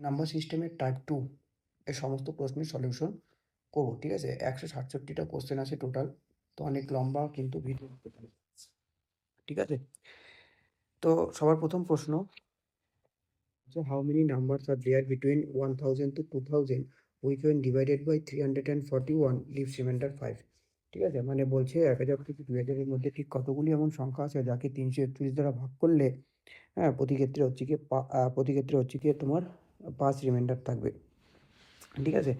Number সিস্টেমের type 2 এর সমস্ত প্রশ্নের সলিউশন করব। ঠিক আছে? 167টা কোশ্চেন আছে টোটাল। তো অনেক লম্বা কিন্তু ভিডিও হতে পারে। ঠিক আছে? তো সবার প্রথম প্রশ্ন হচ্ছে how many numbers are there between 1000 to 2000 which when divided by 341 leaves remainder 5। ঠিক আছে? মানে বলছে 1000 থেকে 2000 এর মধ্যে ঠিক কতগুলি এমন সংখ্যা আছে যাকে 331 দ্বারা ভাগ করলে হ্যাঁ, প্রতি ক্ষেত্রে হচ্ছে গিয়ে তোমার 5 রিমাইন্ডার থাকবে। ঠিক আছে?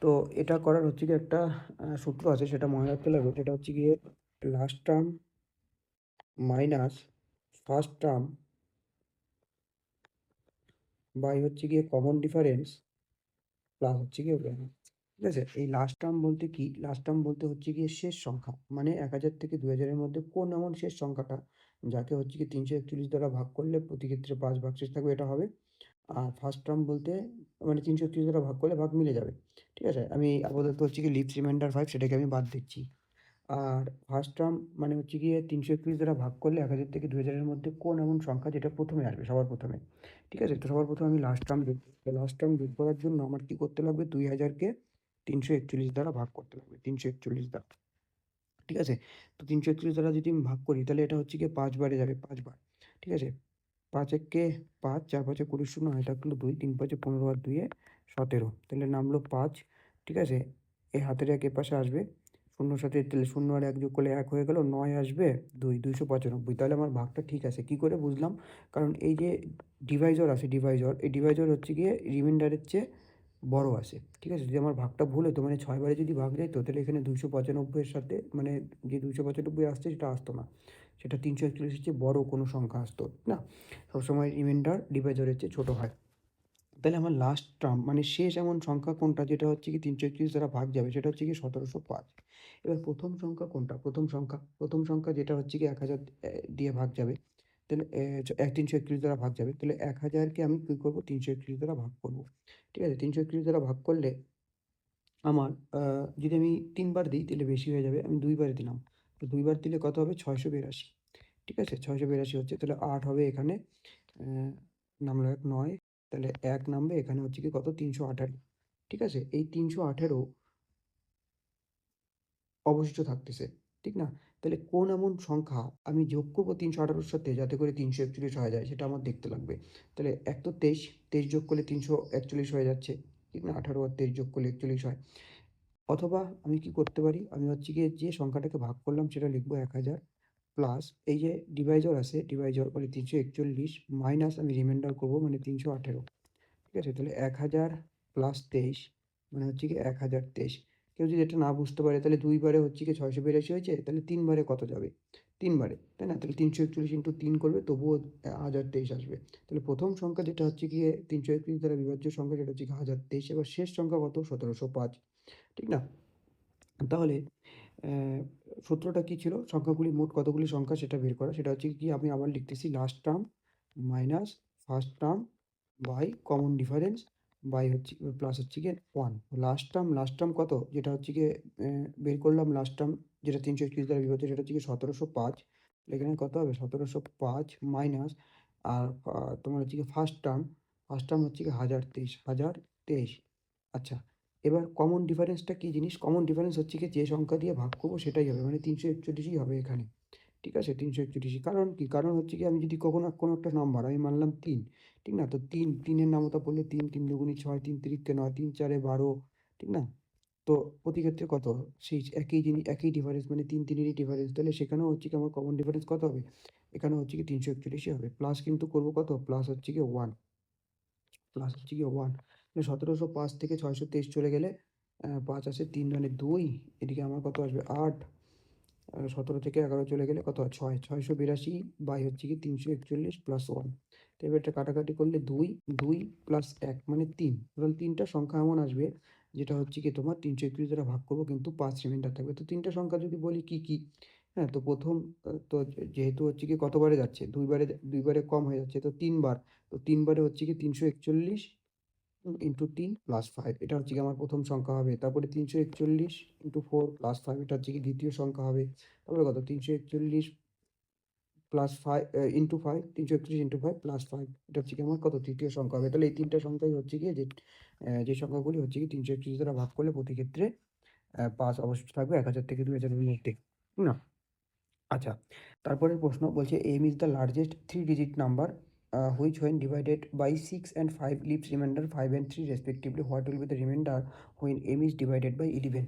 তো এটা করার হচ্ছে গিয়ে একটা সূত্র আছে, সেটা মনে রাখতে লাগবে। সেটা হচ্ছে গিয়ে last term minus first term by হচ্ছে গিয়ে কমন ডিফারেন্স প্লাস হচ্ছে গিয়ে ওয়ান। ঠিক আছে? এই লাস্ট টার্ম বলতে কি? লাস্ট টার্ম বলতে হচ্ছে গিয়ে শেষ সংখ্যা। মানে 1000 থেকে 2000 এর মধ্যে কোন এমন শেষ সংখ্যাটা যাকে হচ্ছে গিয়ে 341 দ্বারা ভাগ করলে প্রতি ক্ষেত্রে 5 ভাগশেষ থাকবে, এটা হবে। আর ফার্স্ট টার্ম বলতে মানে 331 দ্বারা ভাগ করলে ভাগ মিলে যাবে। ঠিক আছে? আমি আপাতত হচ্ছে গিয়ে লিভস রিমাইন্ডার 5 সেটাকে আমি বাদ দিচ্ছি। আর ফার্স্ট টার্ম মানে হচ্ছে গিয়ে 331 দ্বারা ভাগ করলে 1000 থেকে 2000 এর মধ্যে কোন এমন সংখ্যা যেটা প্রথমে আসবে সবার প্রথমে। ঠিক আছে? তো সবার প্রথমে আমি লাস্ট টার্ম বের করব। লাস্ট টার্ম বের করার জন্য আমার কি করতে লাগবে? 2000কে 341 দ্বারা ভাগ করতে লাগবে। 341 দ্বারা। ঠিক আছে? তো 341 দ্বারা যদি আমি ভাগ করি তাহলে এটা হচ্ছে গিয়ে 5 বারে যাবে, 5 বার। ঠিক আছে? 5 একে 5, 4 5 এ 20 শূন্য, এটা থাকলো 2, 3 5 এ 15 আর 2 এ 17। তাহলে নামলো 5। ঠিক আছে? এই হাতের 1 এপাশে আসবে। শূন্যর সাথে তাহলে 0 আর 1 যোগ করলে 1 হয়ে গেল। 9 আসবে 2, 295। তাহলে আমার ভাগটা ঠিক আছে। কি করে বুঝলাম? কারণ এই যে ডিভাইজর আছে, এই ডিভাইজর হচ্ছে গিয়ে রিমাইন্ডারের চেয়ে বড় আসে। ঠিক আছে? যদি আমার ভাগটা ভুল হতো, মানে 6 বারে যদি ভাগ যাইতো, তাহলে এখানে 295 এর সাথে মানে যে 295 আসছে সেটা আসতো না। সেটা 341 এর চেয়ে বড় কোনো সংখ্যা আসতো না। সবসময় রিমাইন্ডার ডিভাইজরের চেয়ে ছোট হয়। তাহলে আমার লাস্ট টার্ম মানে শেষ এমন সংখ্যা কোনটা যেটা হচ্ছে কি 331 দ্বারা ভাগ যাবে, সেটা হচ্ছে কি 1705। এবার প্রথম সংখ্যা কোনটা? প্রথম সংখ্যা যেটা হচ্ছে কি 1000 দিয়ে ভাগ যাবে। তাহলে 331 দ্বারা ভাগ যাবে। তাহলে 1000কে আমি কি করব? 331 দ্বারা ভাগ করব। ঠিক আছে? 331 দ্বারা ভাগ করলে আমার যদি আমি ৩ বার দিই তাহলে বেশি হয়ে যাবে। আমি ২ বারে দিলাম। তো ২ বার দিলে কত হবে? ৬৮২। ঠিক আছে? ৬৮২ হচ্ছে। তাহলে ৮ হবে এখানে। অ্যা নামলো ১ ৯। তাহলে ১ নামবে এখানে হচ্ছে কি কত? ৩১৮। ঠিক আছে? এই ৩১৮ অবশিষ্ট থাকতেছে। ঠিক না? তাহলে কোন এমন সংখ্যা আমি যোগ করব ৩১৮ র সাথে যাতে করে ৩৪১ হয়ে যায়, সেটা আমার দেখতে লাগবে। তাহলে এক তো ২৩, ২৩ যোগ করলে ৩৪১ হয়ে যাচ্ছে। ঠিক না? ১৮ আর ২৩ যোগ করলে ৪১ হয়। অথবা আমি কি করতে পারি? আমি হচ্ছে গিয়ে যে সংখ্যাটাকে ভাগ করলাম সেটা লিখব ১০০০ প্লাস এই যে ডিভাইজর আছে, ডিভাইজর মানে ৩৪১ মাইনাস আমি রিমাইন্ডার করব মানে ৩১৮। ঠিক আছে? তাহলে ১০০০ প্লাস ২৩ মানে হচ্ছে গিয়ে ১০২৩। কেউ যদি এটা না বুঝতে পারে তাহলে ২ বারে হচ্ছে গিয়ে ৬৮২ হয়েছে। তাহলে ৩ বারে কত যাবে? ৩ বারে, তাই না? তাহলে ৩৪১ ইন্টু ৩ করবে তবুও ১০২৩ আসবে। তাহলে প্রথম সংখ্যা যেটা হচ্ছে গিয়ে ৩৩১ দ্বারা বিভাজ্য সংখ্যা সেটা হচ্ছে গিয়ে ১০২৩। এবার শেষ সংখ্যা কত? ১৭০৫। ঠিক না? তাহলে সূত্রটা কি ছিল? সংখ্যাগুলি মোট কতগুলি সংখ্যা সেটা বের করা। সেটা হচ্ছে কি আমি আবার লিখতেছি last term minus first term by common difference by হচ্ছে প্লাস হচ্ছে গিয়ে 1। লাস্ট টার্ম কত? যেটা হচ্ছে গিয়ে বের করলাম লাস্ট টার্ম যেটা ৩৩১ দ্বারা বিভাজ্য সেটা হচ্ছে গিয়ে ১৭০৫। এখানে কত হবে? ১৭০৫ মাইনাস আর তোমার হচ্ছে গিয়ে ফার্স্ট টার্ম হচ্ছে গিয়ে ১০২৩। আচ্ছা। এবার কমন ডিফারেন্সটা কি জিনিস? কমন ডিফারেন্স হচ্ছে গিয়ে যে সংখ্যা দিয়ে ভাগ করব সেটাই হবে। মানে ৩৪১ই হবে এখানে। ঠিক আছে? ৩৪১ই। কারণ কি? কারণ হচ্ছে গিয়ে আমি যদি কখনো কোনো একটা নাম্বার আমি মানলাম ৩। ঠিক না? তো ৩ এর নামতা পড়লে ৩, ৩ দুগুণে ৬, ৩ তিরিকে ৯, ৩ চারে ১২। ঠিক না? তো প্রতি ক্ষেত্রে কত? সেই একই ডিফারেন্স মানে ৩ এরই ডিফারেন্স। তাহলে সেখানেও হচ্ছে কি আমার কমন ডিফারেন্স কত হবে? এখানেও হচ্ছে কি ৩৪১ই হবে। প্লাস কিন্তু করব কত? প্লাস হচ্ছে গিয়ে 1। প্লাস হচ্ছে গিয়ে 1 মানে ১৭০৫ থেকে ৬২৩ চলে গেলে ৫ আসে, ৩ মানে ২, এদিকে আমার কত আসবে ৮, ১৭ থেকে ১১ চলে গেলে কত হয় ৬, ৬৮২ বাই হচ্ছে গিয়ে ৩৪১ প্লাস 1। তো এবার এটা কাটাকাটি করলে ২, ২ প্লাস ১ মানে ৩। টোটাল ৩ টা সংখ্যা এমন আসবে যেটা হচ্ছে গিয়ে তোমার ৩২১ দ্বারা ভাগ করব কিন্তু ৫ রিমাইন্ডার থাকবে। তো ৩ টা সংখ্যা যদি বলি কি, কি? হ্যাঁ, তো প্রথম তো যেহেতু হচ্ছে গিয়ে কতবারে যাচ্ছে? ২ বারে কম হয়ে যাচ্ছে তো ৩ বার। তো ৩ বারে হচ্ছে গিয়ে ৩৪১ ইন্টু ৩ প্লাস 5 এটা হচ্ছে গিয়ে আমার প্রথম সংখ্যা হবে। তারপরে ৩৪১ ইন্টু 4 প্লাস 5 এটা হচ্ছে গিয়ে দ্বিতীয় সংখ্যা হবে। তারপরে কত? ৩৪১ প্লাস 5 ইনটু 5 331 ইনটু 5 প্লাস 5 এটা হচ্ছে গিয়ে আমার কত তৃতীয় সংখ্যা হবে। তাহলে এই ৩ টা সংখ্যাই হচ্ছে গিয়ে যে সংখ্যাগুলি হচ্ছে গিয়ে ৩৩১ দ্বারা ভাগ করলে প্রতি ক্ষেত্রে ৫ অবশিষ্ট থাকবে ১,০০০ থেকে ২,০০০ এর মধ্যে। না? আচ্ছা। তারপরের প্রশ্ন বলছে m is the largest 3 digit number which when divided by 6 and 5 leaves remainder 5 and 3 respectively. What will be the remainder when m is divided by 11?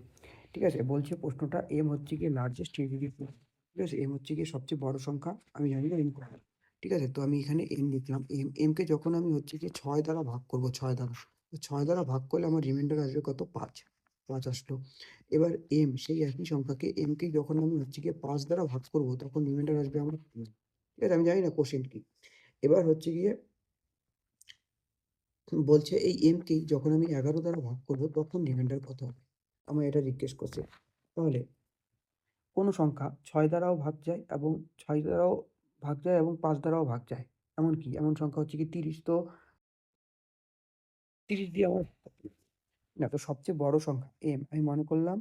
ঠিক আছে? বলছে প্রশ্নটা m হচ্ছে গিয়ে লার্জেস্ট 3 ডিজিট নাম্বার। ঠিক আছে? m হচ্ছে গিয়ে সবচেয়ে বড় সংখ্যা। আমি জানি না m কত। ঠিক আছে? তো আমি এখানে m লিখলাম। m কে যখন আমি হচ্ছে গিয়ে ৬ দ্বারা ভাগ করব ৬ দ্বারা। তো ৬ দ্বারা ভাগ করলে আমার রিমাইন্ডার আসবে কত? ৫। ৫ আসলো। এবার সেই একই সংখ্যাকে কে যখন আমি হচ্ছে গিয়ে ৫ দ্বারা ভাগ করব তখন রিমাইন্ডার আসবে আমার ২। ঠিক আছে? আমি জানি না কোশ্চেন কি। এবার হচ্ছে গিয়ে বলছে এই কেই যখন আমি ১১ দ্বারা ভাগ করব তখন রিমাইন্ডার কত হবে? আমায় এটা জিজ্ঞেস করছে। তাহলে কোনো সংখ্যা ৬ দ্বারাও ভাগ যায় এবং ৬ দ্বারাও ভাগ যায় এবং ৫ দ্বারাও ভাগ যায়। এমন কি? এমন সংখ্যা হচ্ছে কি ৩০। তো ৩০ দিয়ে আমার না তো সবচেয়ে বড় সংখ্যা আমি মনে করলাম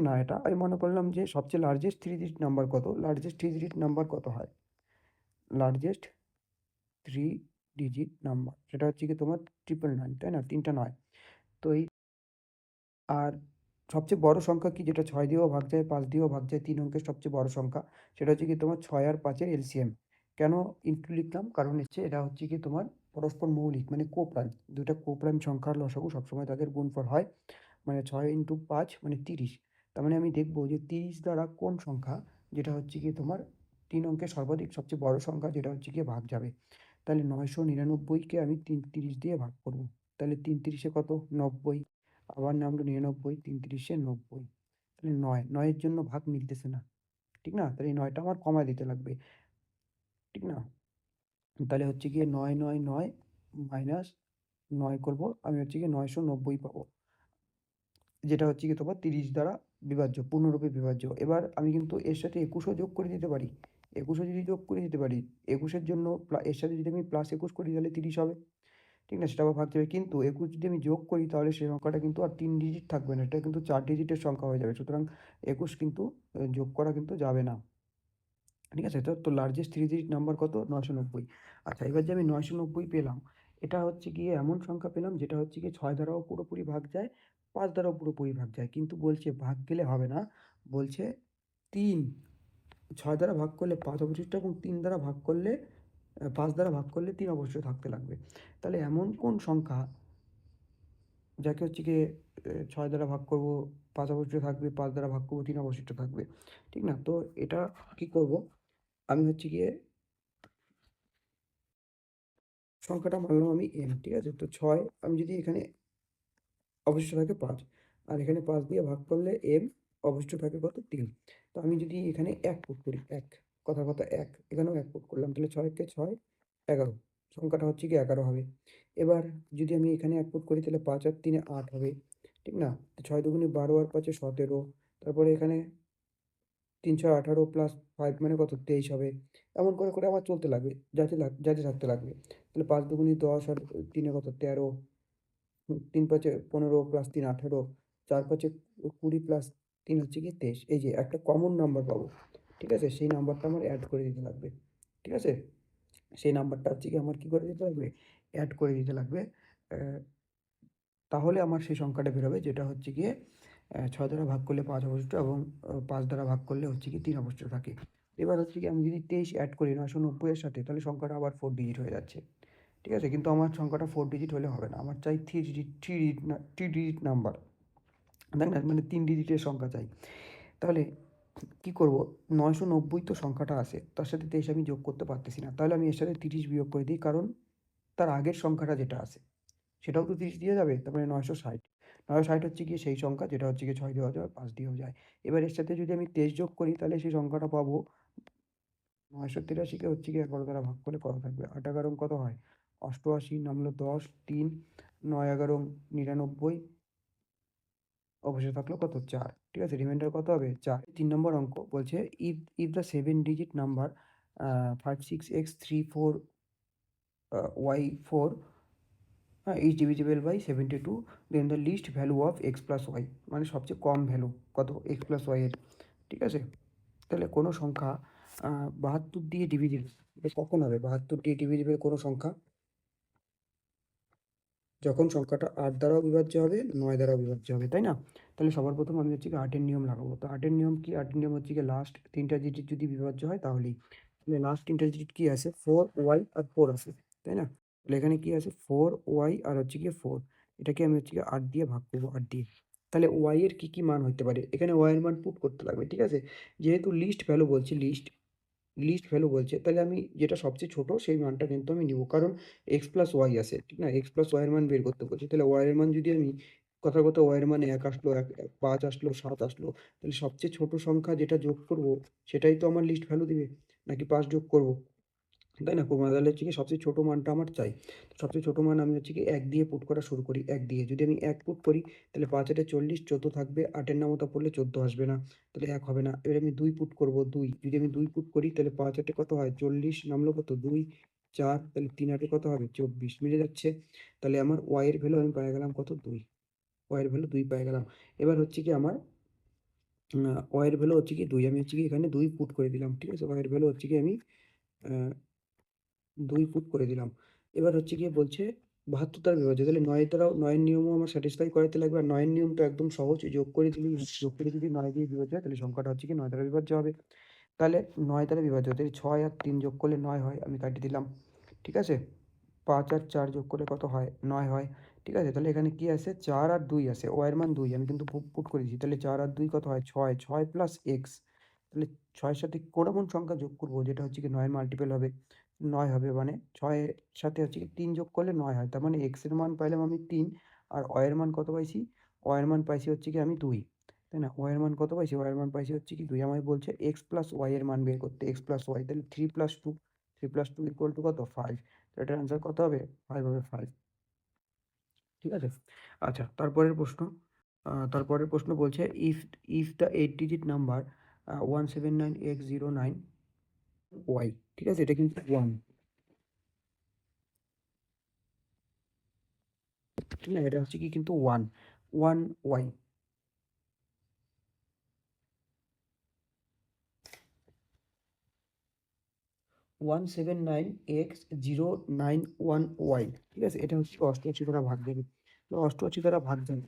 না এটা। আমি মনে করলাম যে সবচেয়ে লার্জেস্ট 3 ডিজিট নাম্বার কত? লার্জেস্ট 3 ডিজিট নাম্বার কত হয়? লার্জেস্ট 3 ডিজিট নাম্বার সেটা হচ্ছে গিয়ে তোমার 999 তাই না? ৩ টা ৯। তো এই আর সবচেয়ে বড় সংখ্যা কি যেটা ৬ দিয়েও ভাগ যায়, ৫ দিয়েও ভাগ যায়, ৩ অঙ্কের সবচেয়ে বড় সংখ্যা সেটা হচ্ছে গিয়ে তোমার ৬ আর ৫ এর এলসিএম। কেন ইনটু লিখলাম? কারণ হচ্ছে এটা হচ্ছে গিয়ে তোমার পরস্পর মৌলিক মানে কোপ্রাইম। ২ টা কোপ্রাইম সংখ্যার লসাগু সবসময় তাদের গুণফল হয়। মানে ৬ ইনটু ৫ মানে ৩০। তার মানে আমি দেখব যে ৩০ দ্বারা কোন সংখ্যা যেটা হচ্ছে গিয়ে তোমার ৩ অঙ্কের সর্বাধিক সবচেয়ে বড় সংখ্যা যেটা হচ্ছে গিয়ে ভাগ যাবে। তাহলে ৯৯৯ কে আমি ৩০ দিয়ে ভাগ করব। তাহলে ৩ ৩০ এ কত? ৯০। আবার নামলো ৯৯, ৩ ৩০ এ ৯০। তাহলে ৯ এর জন্য ভাগ মিলতেছে না। ঠিক না? তাহলে এই ৯ টা আমার কমায় দিতে লাগবে। ঠিক না? তাহলে হচ্ছে গিয়ে ৯৯৯ মাইনাস ৯ করব। আমি হচ্ছে গিয়ে ৯৯০ পাবো। যেটা হচ্ছে গিয়ে তোমার ৩০ দ্বারা বিভাজ্য, পূর্ণরূপে বিভাজ্য। এবার আমি কিন্তু এর সাথে ২১ ও যোগ করে দিতে পারি। ২১ ও যদি যোগ করে দিতে পারি, ২১ এর জন্য এর সাথে যদি আমি প্লাস ২১ করি তাহলে ৩০ হবে। ঠিক না? সেটা আবার ভাগ যাবে। কিন্তু ২১ যদি আমি যোগ করি তাহলে সেই সংখ্যাটা কিন্তু আর ৩ ডিজিট থাকবে না। এটা কিন্তু ৪ ডিজিটের সংখ্যা হয়ে যাবে। সুতরাং ২১ কিন্তু যোগ করা কিন্তু যাবে না। ঠিক আছে? তো লার্জেস্ট 3 ডিজিট নাম্বার কত? ৯৯০। আচ্ছা এবার যে আমি ৯৯০ পেলাম, এটা হচ্ছে গিয়ে এমন সংখ্যা পেলাম যেটা হচ্ছে গিয়ে ৬ দ্বারাও পুরোপুরি ভাগ যায়, ৫ দ্বারাও পুরোপুরি ভাগ যায়। কিন্তু বলছে ভাগ গেলে হবে না। বলছে ৩ ৬ দ্বারা ভাগ করলে ৫ অবশিষ্ট এবং ৩ দ্বারা ভাগ করলে ৫ দ্বারা ভাগ করলে ৩ অবশিষ্ট থাকতে লাগবে। তাহলে এমন কোন সংখ্যা যাকে হচ্ছে গিয়ে ৬ দ্বারা ভাগ করব, ৫ অবশিষ্ট থাকবে, ৫ দ্বারা ভাগ করব, ৩ অবশিষ্ট থাকবে। ঠিক না? তো এটা কি করব? আমি হচ্ছে গিয়ে সংখ্যাটা মানলাম আমি ঠিক আছে? তো ৬ আমি যদি এখানে অবশিষ্ট থাকে ৫ আর এখানে ৫ দিয়ে ভাগ করলে অবশিষ্ট থাকে কত? ৩। তো আমি যদি এখানে ১ পুট করি, ১ কথার কথা ১ এখানেও ১ পুট করলাম তাহলে ৬ কে ৬ ১১ সংখ্যাটা হচ্ছে গিয়ে ১১ হবে। এবার যদি আমি এখানে ১ পুট করি তাহলে ৫ আর ৩ এ ৮ হবে। ঠিক না? তো ৬ দুগুণে ১২ আর ৫ এ ১৭ তারপরে এখানে ৩ ৬ ১৮ প্লাস ৫ মানে কত? ২৩ হবে। এমন করে আমার চলতে লাগবে। যাতে থাকতে লাগবে। তাহলে ৫ দুগুণে ১০ আর ৩ এ কত? ১৩ ৩ ৫ এ ১৫ প্লাস ৩ ১৮ ৪ ৫ এ ২০ প্লাস ৩ হচ্ছে গিয়ে ২৩। এই যে একটা কমন নাম্বার পাবো। ঠিক আছে? সেই নাম্বারটা আমার এড করে দিতে লাগবে। ঠিক আছে? সেই নাম্বারটা হচ্ছে গিয়ে আমার কি করে দিতে লাগবে? এড করে দিতে লাগবে। অ্যা তাহলে আমার সেই সংখ্যাটা বেরোবে যেটা হচ্ছে গিয়ে ৬ দ্বারা ভাগ করলে ৫ অবশিষ্ট এবং ৫ দ্বারা ভাগ করলে হচ্ছে গিয়ে ৩ অবশিষ্ট থাকে। এবার হচ্ছে গিয়ে আমি যদি ২৩ এড করি ৯৯০ এর সাথে তাহলে সংখ্যাটা আবার 4 ডিজিট হয়ে যাচ্ছে। ঠিক আছে? কিন্তু আমার সংখ্যাটা 4 ডিজিট হলে হবে না। আমার চাই 3 ডিজিট নাম্বার। তাই না? মানে ৩ ডিজিটের সংখ্যা চাই। তাহলে কি করব? ৯৯০ তো সংখ্যাটা আছে। তার সাথে ২৩ আমি যোগ করতে পারতেছি না। তাহলে আমি এর সাথে ৩০ বিয়োগ করে দিই। কারণ তার আগের সংখ্যাটা যেটা আছে সেটাও তো ৩০ দিয়ে যাবে। তার মানে ৯৬০। ৯৬০ হচ্ছে গিয়ে সেই সংখ্যা যেটা হচ্ছে গিয়ে ৬ দিয়েও যায়, ৫ দিয়েও যায়। এবার এর সাথে যদি আমি ২৩ যোগ করি তাহলে সেই সংখ্যাটা পাবো ৯৮৩ কে হচ্ছে গিয়ে ১১ দ্বারা ভাগ করলে কত থাকবে? ৮ ১১ কত হয়? ৮৮ নামলো ১০, ৩, ৯ ১১ ৯৯, অবশেষে থাকলো কত? ৪। ঠিক আছে? রিমাইন্ডার কত হবে? ৪। ৩ নম্বর অঙ্ক বলছে if the 7 digit number 56x34 y4 is divisible by 72 then the least value of x plus y মানে সবচেয়ে কম ভ্যালু কত? x plus y এর। ঠিক আছে? তাহলে কোনো সংখ্যা ৭২ দিয়ে ডিভিজিবল এটা কখন হবে? ৭২ দিয়ে ডিভিজিবল কোনো সংখ্যা যখন সংখ্যাটা ৮ দ্বারাও বিভাজ্য হবে, ৯ দ্বারাও বিভাজ্য হবে, তাই না? তাহলে সবার প্রথম আমি হচ্ছে গিয়ে ৮ এর নিয়ম লাগাবো। তো ৮ এর নিয়ম কি? ৮ এর নিয়ম হচ্ছে গিয়ে লাস্ট ৩ টা ডিজিট যদি বিভাজ্য হয় তাহলেই। তাহলে লাস্ট ৩ টা ডিজিট কি আছে? 4y আর 4 আছে, তাই না? তাহলে এখানে কি আছে? 4y আর হচ্ছে গিয়ে 4। এটাকে আমি হচ্ছে গিয়ে ৮ দিয়ে ভাগ করব, ৮ দিয়ে। তাহলে y এর কি মান হতে পারে? এখানে y এর মান পুট করতে লাগবে, ঠিক আছে? যেহেতু লিস্ট ভ্যালু বলছি, লিস্ট ভ্যালু বলছে, তাহলে আমি যেটা সবচেয়ে ছোট সেই মানটা কিন্তু আমি নিব। কারণ x প্লাস ওয়াই আছে, ঠিক না? x প্লাস ওয়াই এর মান বের করতে বলছে। তাহলে y এর মান যদি আমি কথার কথা y এর মান ১ আসলো, ৫ আসলো, ৭ আসলো, তাহলে সবচেয়ে ছোট সংখ্যা যেটা যোগ করব সেটাই তো আমার লিস্ট ভ্যালু দিবে। নাকি ৫ যোগ করব? তাই না? তাহলে হচ্ছে কি সবচেয়ে ছোট মানটা আমার চাই। সবচেয়ে ছোট মান আমি হচ্ছে কি ১ দিয়ে পুট করা শুরু করি, ১ দিয়ে। যদি আমি ১ পুট করি তাহলে ৫ ৮ এ ৪০, ১৪ থাকবে। ৮ এর নামতা পড়লে ১৪ আসবে না। তাহলে ১ হবে না। এবার আমি ২ পুট করব, ২। যদি আমি ২ পুট করি তাহলে ৫ ৮ এ কত হয়? ৪০ নামলো কত? ২, ৪, তাহলে ৩ ৮ এ কত হবে? ২৪ মিলে যাচ্ছে। তাহলে আমার y এর ভ্যালু আমি পেয়ে গেলাম কত? ২। y এর ভ্যালু ২ পেয়ে গেলাম। এবার হচ্ছে কি আমার y এর ভ্যালু হচ্ছে কি ২। আমি হচ্ছে কি এখানে ২ পুট করে দিলাম। ঠিক আছে? y এর ভ্যালু হচ্ছে কি আমি আ ২ পুট করে দিলাম। এবার হচ্ছে গিয়ে বলছে ৭২ দ্বারা বিভাজ্য। তাহলে ৯ দ্বারাও ৯ এর নিয়মও আমার স্যাটিসফাই করাতে লাগবে। আর ৯ এর নিয়ম তো একদম সহজ। যোগ করে যদি ৯ দিয়ে বিভাজ্য হয় তাহলে সংখ্যাটা হচ্ছে কি ৯ দ্বারা বিভাজ্য হবে। তাহলে ৯ দ্বারা বিভাজ্য হতে ৬ আর ৩ যোগ করলে ৯ হয়। আমি কাটিয়ে দিলাম। ঠিক আছে? ৫ আর ৪ যোগ করলে কত হয়? ৯ হয়। ঠিক আছে? তাহলে এখানে কি আছে? ৪ আর ২ আছে। y এর মান ২। আমি কিন্তু পুট করে দিয়েছি। তাহলে ৪ আর ২ কত হয়? ৬। ৬ প্লাস x। তাহলে ৬ এর সাথে কোন এমন সংখ্যা যোগ করব যেটা হচ্ছে কি ৯ এর মাল্টিপল হবে? ৯ হবে, মানে ৬ এর সাথে হচ্ছে কি ৩ যোগ করলে ৯ হয়। তার মানে x এর মান পাইলাম আমি ৩ আর y এর মান কত পাইছি? y এর মান পাইছি হচ্ছে কি আমি ২। তাই না? y এর মান কত পাইছি? y এর মান পাইছি হচ্ছে কি ২। আমায় বলছে x প্লাস y এর মান বের করতে। x প্লাস y, তাহলে ৩ প্লাস ২, ৩ প্লাস 2 ইকুয়াল টু কত? ৫। তো এটার অ্যান্সার কত হবে? ৫ হবে, ৫। ঠিক আছে? আচ্ছা, তারপরের প্রশ্ন বলছে if the 8 digit number 179x09 y, ঠিক আছে? এটা কিন্তু 1, ঠিক না? এটা হচ্ছে কি কিন্তু 1, 1y, 179x091y, ঠিক আছে? এটা হচ্ছে ৮৮ দ্বারা ভাগ যাবে। তো ৮৮ দ্বারা ভাগ যায়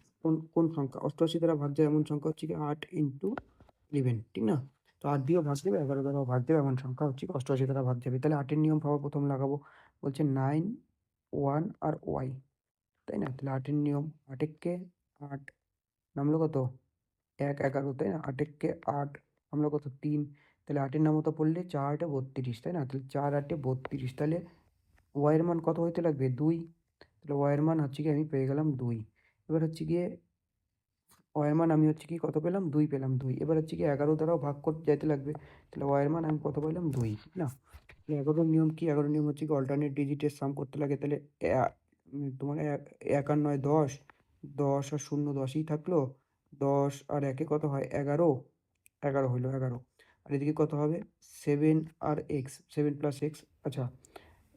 কোন সংখ্যা? ৮৮ দ্বারা ভাগ যায় এমন সংখ্যা হচ্ছে কি ৮ ইন্টু 11, ঠিক না? তো ৮ দিয়েও ভাগ দেবে, ১১ দ্বারাও ভাগ দেবে এমন সংখ্যা হচ্ছে ৮৮ দ্বারা ভাগ যাবে। তাহলে ৮ এর নিয়ম সবার প্রথম লাগাবো। বলছে 9, 1 আর y, তাই না? তাহলে ৮ এর নিয়ম ৮ এক্কে ৮ নামলো কত? ১, ১১, তাই না? ৮ এক্কে ৮ নামলো কত? ৩। তাহলে ৮ এর নামতা পড়লে ৪ ৮ ৩২, তাই না? তাহলে ৪ ৮ ৩২, তাহলে y এর মান কত হইতে লাগবে? ২। তাহলে y এর মান হচ্ছে গিয়ে আমি পেয়ে গেলাম ২। এবার হচ্ছে গিয়ে y এর মান আমি হচ্ছে কি কত পেলাম? ২ পেলাম, ২। এবার হচ্ছে গিয়ে ১১ দ্বারাও ভাগ করতে যাইতে লাগবে। তাহলে y এর মান আমি কত পাইলাম? ২, ঠিক না? ১১ নিয়ম কি? ১১ নিয়ম হচ্ছে কি অল্টারনেট ডিজিটের সাম করতে লাগে। তাহলে তোমার ১ আর ৯ ১০, ১০ আর ০ ১০ই থাকলো। ১০ আর ১ এ কত হয়? ১১, ১১ হইলো, ১১। আর এদিকে কত হবে? 7 আর x, 7 প্লাস x, আচ্ছা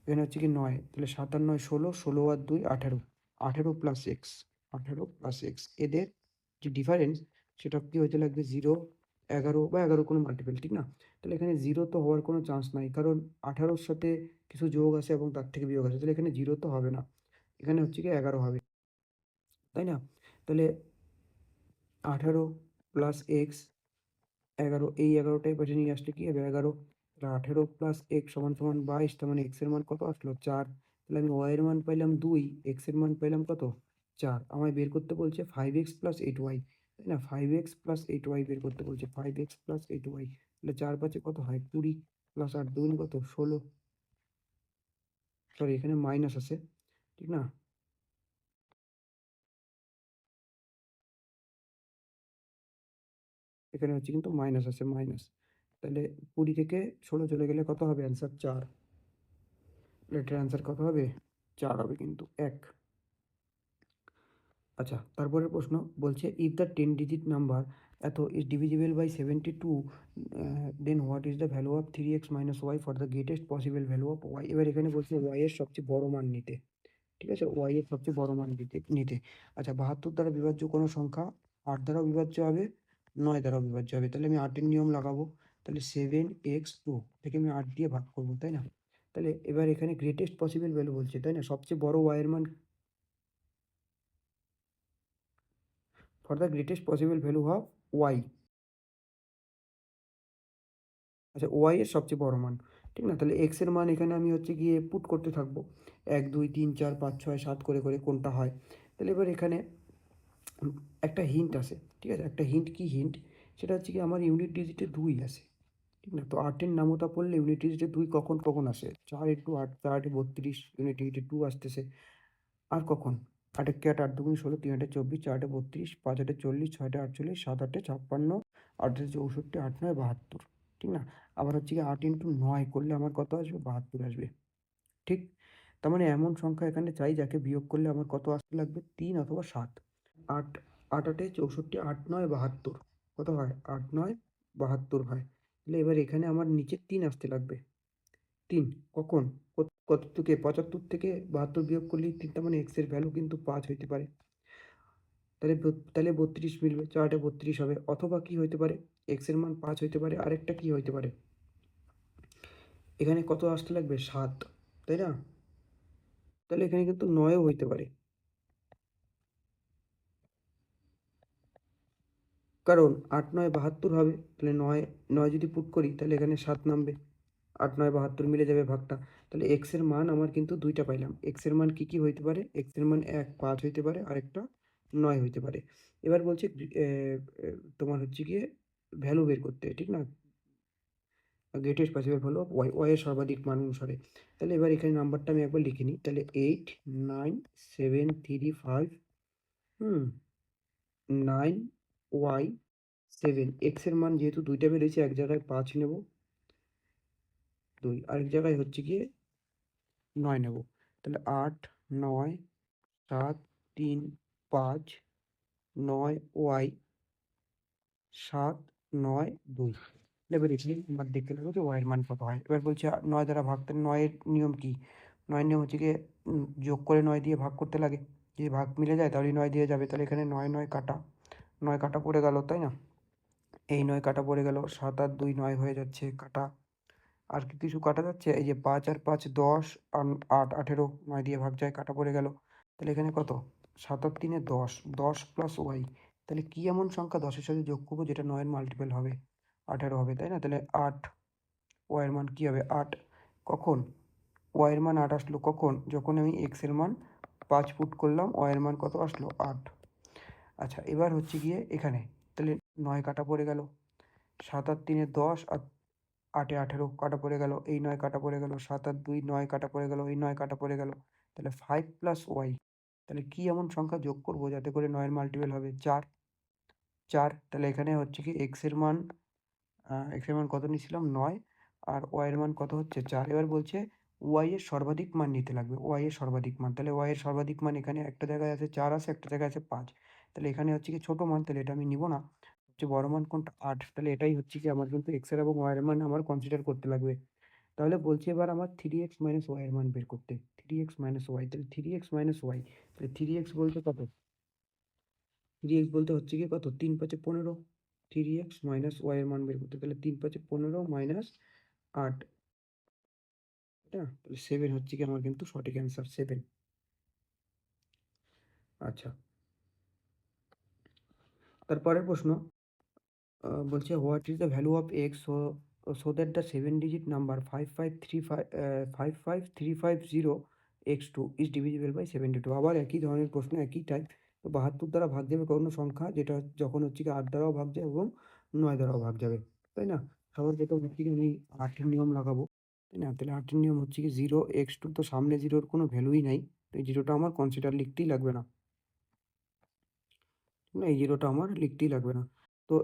এখানে হচ্ছে কি ৯, তাহলে ৭ আর ৯ ১৬, ১৬ আর ২ ১৮, ১৮ প্লাস x, ১৮ প্লাস x, এদের যে ডিফারেন্স সেটা কি হইতে লাগবে? 0, ১১ বা ১১ কোনো মাল্টিপল, ঠিক না? তাহলে এখানে 0 তো হওয়ার কোনো চান্স নাই, কারণ ১৮ র সাথে কিছু যোগ আছে এবং তার থেকে বিয়োগ আছে, তাহলে এখানে 0 তো হবে না। এখানে হচ্ছে কি ১১ হবে, তাই না? তাহলে ১৮ প্লাস এক্স, ১১, এই ১১টাই পাশে নিয়ে আসলে কি হবে? ১১, তাহলে ১৮ প্লাস এক্স সমান সমান ২২, তার মানে এক্স এর মান কত আসলো? ৪। তাহলে আমি ওয়াই এর মান পাইলাম ২, এক্স এর মান পাইলাম কত? ৪। আমায় বের করতে বলছে 5x প্লাস 8y, তাই না? 5x প্লাস 8y বের করতে বলছে, 5x প্লাস 8y। তাহলে ৪ ৫ এ কত হয়? ২০, প্লাস ৮ ২ কত? ১৬, সরি এখানে মাইনাস আছে, ঠিক না? এখানে হচ্ছে কিন্তু মাইনাস আছে, মাইনাস। তাহলে ২০ থেকে ১৬ চলে গেলে কত হবে? অ্যান্সার ৪। এটার অ্যান্সার কত হবে? ৪ হবে কিন্তু, ১। আচ্ছা, তারপরের প্রশ্ন বলছে ইফ দ্য 10 ডিজিট নাম্বার এত is divisible by 72, then what is the value of 3x minus y for the greatest possible value of y. এবার এখানে বলছে ওয়াই এর সবচেয়ে বড় মান নিতে, ঠিক আছে? ওয়াই এর সবচেয়ে বড় মান নিতে। আচ্ছা, ৭২ দ্বারা বিভাজ্য কোনো সংখ্যা ৮ দ্বারাও বিভাজ্য হবে, ৯ দ্বারাও বিভাজ্য হবে। তাহলে আমি ৮ এর নিয়ম লাগাবো। তাহলে 7x2 থেকে আমি 8 দিয়ে ভাগ করব, তাই না? তাহলে এবার এখানে গ্রেটেস্ট পসিবল ভ্যালু বলছে, তাই না? সবচেয়ে বড় y এর মান, for the greatest possible value of y। আচ্ছা, y এর সবচেয়ে বড় মান, ঠিক না? তাহলে x এর মান এখানে আমি হচ্ছে গিয়ে পুট করতে থাকবো। 1, 2, 3, 4, 5, 6, 7 করে কোনটা হয়। তাহলে এবার এখানে একটা হিন্ট আসে, ঠিক আছে? একটা হিন্ট, কি হিন্ট? সেটা হচ্ছে কি আমার ইউনিট ডিজিটে 2 আসে, ঠিক না? তো 8 এর নামতা পড়লে ইউনিট ডিজিটে 2 কখন আসে? 4 × 8, 4 × 8 = 32, ইউনিট ডিজিটে 2 আসতেছে। আর কখন? 8 একে 8, 8 দুগুণে 16, 3 8 24, 4 8 32, 5 8 40, 6 8 48, 7 8 56, 8 64, 8 9 72, ঠিক না? আবার হচ্ছে কি 8 × 9 করলে আমার কত আসবে? 72 আসবে, ঠিক? তার মানে এমন সংখ্যা এখানে চাই যাকে বিয়োগ করলে আমার কত আসতে লাগবে? 3 অথবা 7। 8 8 8 64, 8 9 72, কত হয়? 8 9 72 হয়। তাহলে এবার এখানে আমার নিচে 3 আসতে লাগবে। 3 কখন? কত থেকে? 75 থেকে 72 বিয়োগ করলেই 3, তার মানে x এর ভ্যালু কিন্তু 5 হইতে পারে। তাহলে 32 মিলবে, 4 টা 32 হবে। অথবা কি হইতে পারে? x এর মান 5 হইতে পারে। আরেকটা কি হইতে পারে? এখানে কত আসতে লাগবে? 7, তাই না? তাহলে এখানে কিন্তু 9 ও হইতে পারে। কারণ 8 9 72 হবে। তাহলে 9 যদি পুট করি তাহলে এখানে 7 নামবে। 8 9 72 মিলে যাবে ভাগটা। তাহলে x এর মান আমার কিন্তু 2 টা পাইলাম। x এর মান কি হইতে পারে? x এর মান 1 5 হইতে পারে, আরেকটা 9 হইতে পারে। এবার বলছে তোমার হচ্ছে গিয়ে ভ্যালু বের করতে, ঠিক না? Greatest possible value of y এর সর্বাধিক মান অনুসারে। তাহলে এবার এখানে নাম্বারটা আমি একবার লিখে নিই। তাহলে 8 9 7 3 5, হুম, 9 y 7। x এর মান যেহেতু 2 টা বেরিয়েছে, এক জায়গায় 5 নেব, 2, আরেক জায়গায় হচ্ছে গিয়ে 9 নেব। তাহলে 8 9 7 3 5 9 y 7 9 2। এবার এখানে আমার দেখতে লাগবে যে y এর মান কত হয়। এবার বলছে 9 দ্বারা ভাগ। তাহলে 9 এর নিয়ম কি? 9 এর নিয়ম হচ্ছে গিয়ে যোগ করে 9 দিয়ে ভাগ করতে লাগে। যদি ভাগ মিলে যায় তাহলে 9 দিয়ে যাবে। তাহলে এখানে 9 9 কাটা, 9 কাটা পড়ে গেল, তাই না? এই 9 কাটা পড়ে গেল, 7 আর 2 9 হয়ে যাচ্ছে কাটা। আর কি কিছু কাটা যাচ্ছে? এই যে 5 আর 5 10, আর 8 18, 9 দিয়ে ভাগ যায়, কাটা পড়ে গেল। তাহলে এখানে কত? 7 আর 3 10, 10 প্লাস ওয়াই। তাহলে কি এমন সংখ্যা 10 এর সাথে যোগ করবো যেটা 9 এর মাল্টিপল হবে? 18 হবে, তাই না? তাহলে 8, ওয়াই এর মান কি হবে? 8। কখন ওয়াই এর মান 8 আসলো? কখন? যখন আমি এক্স এর মান 5 পুট করলাম, ওয়াই এর মান কত আসলো? 8। আচ্ছা, এবার হচ্ছে গিয়ে এখানে তাহলে 9 কাটা পড়ে গেল, 7 আর 3 10, আর 8 এ 18 কাটা পড়ে গেল, এই 9 কাটা পড়ে গেল, 7 আর 2 9 কাটা পড়ে গেল, এই 9 কাটা পড়ে গেল। তাহলে 5 প্লাস ওয়াই। তাহলে কি এমন সংখ্যা যোগ করব যাতে করে 9 এর মাল্টিপল হবে 4? 4। তাহলে এখানে হচ্ছে কি এক্স এর মান, এক্স এর মান কত নিয়েছিলাম? 9, আর ওয়াই এর মান কত হচ্ছে? 4। এবার বলছে ওয়াই এর সর্বাধিক মান নিতে লাগবে, ওয়াই এর সর্বাধিক মান। তাহলে ওয়াই এর সর্বাধিক মান এখানে একটা জায়গায় আছে 4 আছে, একটা জায়গায় আছে 5। তাহলে এখানে হচ্ছে কি ছোট মান, তাহলে এটা আমি নিব না। সবচেয়ে বড় মান কোনটা? 8। তাহলে এটাই হচ্ছে কি আমার কিন্তু এক্স এর এবং ওয়াই এর মান আমার কনসিডার করতে লাগবে। তাহলে বলছে এবার আমার 3x - y এর মান বের করতে। 3x - y, তাহলে 3x - y, তাহলে 3x বলতে কত? 3x বলতে হচ্ছে কি কত? 3 5 15। 3x - y এর মান বের করতে, তাহলে 3 5 15 মাইনাস 8, এটা তাহলে 7 হচ্ছে কি আমার কিন্তু সঠিক অ্যান্সার, 7। আচ্ছা, তারপরের প্রশ্ন বলছে what is the value of x so that the 7 digit number 55350 x2 is divisible by 72। আবার একই ধরনের প্রশ্ন, একই টাইপ। তো 72 দ্বারা ভাগ যাবে কোনো সংখ্যা যেটা যখন হচ্ছে কি 8 দ্বারাও ভাগ যায় এবং 9 দ্বারাও ভাগ যাবে, তাই না? সবার প্রথম হচ্ছে কি আমি 8 এর নিয়ম লাগাবো, তাই না? তাহলে 8 এর নিয়ম হচ্ছে কি 0 x2, তো সামনে 0 এর কোনো ভ্যালুই নাই। তো এই 0টা আমার কনসিডার লিখতেই লাগবে না। না, এই 0টা আমার লিখতেই লাগবে না। তো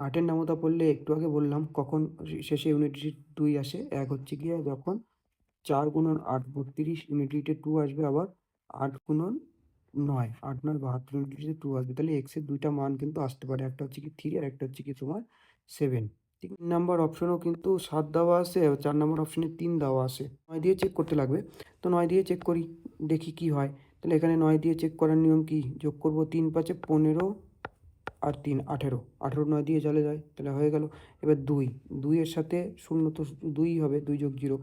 8 এর নামতা পড়লে একটু আগে বললাম কখন শেষে ইউনিট ডিজিট 2 আসে। এক হচ্ছে গিয়ে যখন 4 গুণন 8 32, ইউনিট ডিজিটে 2 আসবে, আবার 8 গুণন 9 8 9 72, ইউনিট ডিজিটে 2 আসবে। তাহলে x এর 2 টা মান কিন্তু আসতে পারে। একটা হচ্ছে কি 3 আর একটা হচ্ছে কি তোমার 7। 3 নাম্বার অপশনেও কিন্তু 7 দেওয়া আছে, আর 4 নাম্বার অপশনে 3 দেওয়া আছে। 9 দিয়ে চেক করতে লাগবে। তো 9 দিয়ে চেক করি, দেখি কি হয়। তাহলে এখানে 9 দিয়ে চেক করার নিয়ম কি? যোগ করব 3 5 15, আর 3 18, 18 9 দিয়ে চলে যায়, তাহলে হয়ে গেল। এবার 2, 2 এর সাথে 0 তো 2 হবে, 2 যোগ 0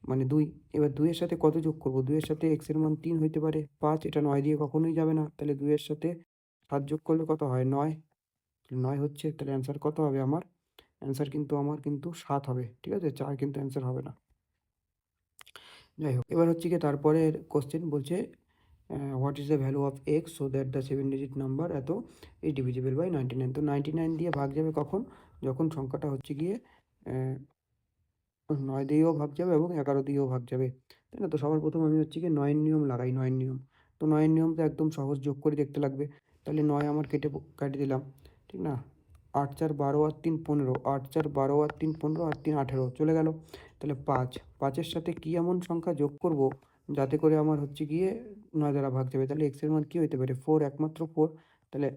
মানে 2। এবার 2 এর সাথে কত যোগ করব? 2 এর সাথে x এর মান 3 হইতে পারে, 5 এটা 9 দিয়ে কখনোই যাবে না। তাহলে 2 এর সাথে 7 যোগ করলে কত হয়? 9, 9 হচ্ছে। তাহলে অ্যান্সার কত হবে আমার? অ্যান্সার কিন্তু আমার কিন্তু 7 হবে। ঠিক আছে? 4 কিন্তু অ্যান্সার হবে না। যাই হোক, এবার হচ্ছে গিয়ে তারপরের কোয়েশ্চেন বলছে what is the value of x so that the 7 digit number এত ইজ ডিভিজিবল বাই 99। তো 99 দিয়ে ভাগ যাবে কখন? যখন সংখ্যাটা হচ্ছে গিয়ে 9 দিয়েও ভাগ যাবে এবং 11 দিয়েও ভাগ যাবে, তাই না? তো সবার প্রথম আমি হচ্ছে গিয়ে 9 এর নিয়ম লাগাই, 9 এর নিয়ম। তো 9 এর নিয়ম তো একদম সহজ, যোগ করে দেখতে লাগবে। তাহলে 9 আমার কেটে দিলাম, ঠিক না? 8 4 12 আর 3 15, 8 4 12 আর 3 15 আর 3 18 চলে গেল। তাহলে 5, 5 এর সাথে কি এমন সংখ্যা যোগ করব যাতে করে আমার হচ্ছে গিয়ে 9 দ্বারা ভাগ যাবে? তাহলে x এর মান কি হইতে পারে? 4, একমাত্র 4। তাহলে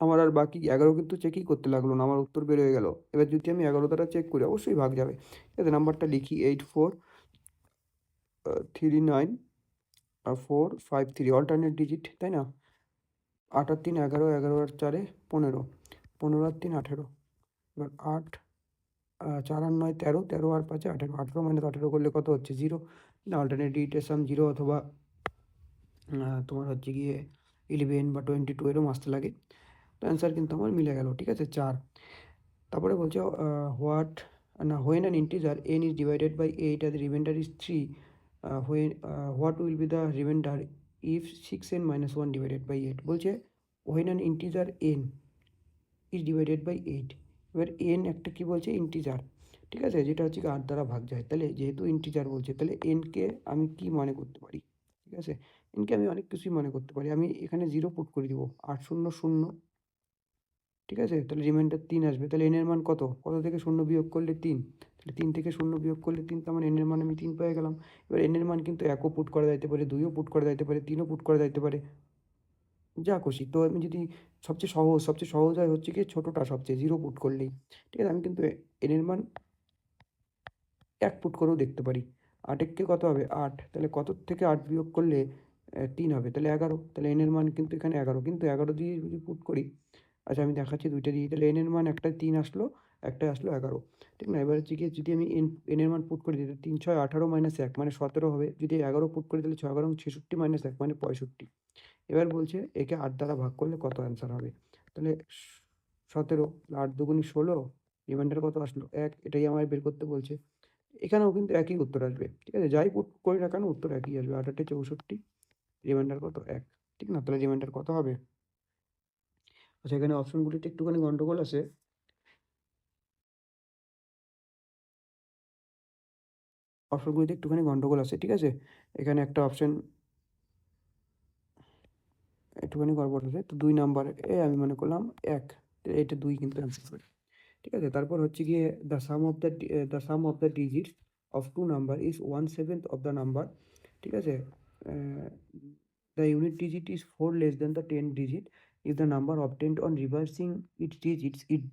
আমার আর বাকি 11 কিন্তু চেকই করতে লাগলো না, আমার উত্তর বের হয়ে গেল। এবার যদি আমি 11 দ্বারা চেক করি অবশ্যই ভাগ যাবে। ঠিক আছে? নাম্বারটা লিখি 8439 453 অল্টারনেট ডিজিট, তাই না? 8 আর 3 11, 11 আর 4 15, 15 আর 3 18। এবার 8 4 আর 9 13, 13 আর 5 18, 18 মাইনাস 18 করলে কত হচ্ছে? 0। না, অল্টারনেট ডিজিটের সাম 0 অথবা তোমার হচ্ছে গিয়ে 11 বা 22 এরকম আসতে লাগে। তো অ্যান্সার কিন্তু আমার মিলে গেল। ঠিক আছে? 4। তারপরে বলছে হোয়াট না when an integer n is divided by 8 and the remainder is 3, what will be the remainder if 6n minus 1 divided by 8? বলছে when an integer n is divided by 8। এবার n একটা কি বলছে? ইন্টিজার। ঠিক আছে? যেটা হচ্ছে কি 8 দ্বারা ভাগ যায়। তাহলে যেহেতু ইন্টিজার বলছে, তাহলে n কে আমি কি মনে করতে পারি? ঠিক আছে? n কে আমি অনেক কিছুই মনে করতে পারি। আমি এখানে 0 পুট করে দিব। 8 0 0, ঠিক আছে? তাহলে রিমাইন্ডার 3 আসবে। তাহলে n এর মান কত? কত থেকে 0 বিয়োগ করলে 3। তাহলে 3 থেকে 0 বিয়োগ করলে 3, তার মানে n এর মান আমি 3 পেয়ে গেলাম। এবার n এর মান কিন্তু 1 ও পুট করা যাইতে পারে, 2 ও পুট করা যাইতে পারে, 3 ও পুট করা যাইতে পারে। যা খুশি। তো আমি যদি সবচেয়ে সহজ হয় হচ্ছে গিয়ে ছোটটা সবচেয়ে 0 পুট করলেই। ঠিক আছে? আমি কিন্তু n এর মান 1 পুট করেও দেখতে পারি। 8 এক্কে কত হবে? 8। তাহলে কত থেকে 8 বিয়োগ করলে 3 হবে। তাহলে 11। তাহলে n এর মান কিন্তু এখানে 11। কিন্তু 11 দিয়ে যদি পুট করি, আচ্ছা আমি দেখাচ্ছি 2 টা দিয়ে। তাহলে n এর মান একটায় 3 আসলো, একটায় আসলো 11। ঠিক না? এবার হচ্ছে গিয়ে যদি আমি n এর মান পুট করি, তাহলে 3 6 18 মাইনাস 1 মানে 17 হবে। যদি 11 পুট করি তাহলে 6 11 66 মাইনাস 1 মানে 65। এবার বলছে একে 8 দ্বারা ভাগ করলে কত অ্যান্সার হবে? তাহলে 17, 8 দুগুণী 16, রিমাইন্ডার কত আসলো? 1। এটাই আমায় বের করতে বলছে। এখানেও কিন্তু একই উত্তর আসবে। ঠিক আছে? যাই পুট করি না কেন উত্তর একই আসবে। 8 8 64, রিমাইন্ডার কত? 1। ঠিক না? তাহলে রিমাইন্ডার কত হবে? আচ্ছা, এখানে অপশনগুলিতে একটুখানি গন্ডগোল আছে। অপশনগুলিতে একটুখানি গন্ডগোল আছে। ঠিক আছে? এখানে একটা অপশন একটুখানি গড়বড় আছে। তো 2 নাম্বারে আমি মনে করলাম 1। তো এটা 2 কিন্তু অ্যান্সার হবে। ঠিক আছে? তারপর হচ্ছে গিয়ে the sum of the digits of two number is 1/7 of the number। ঠিক আছে? Uh, the unit digit is 4 less than the 10 digit if the number obtained on reversing its digits it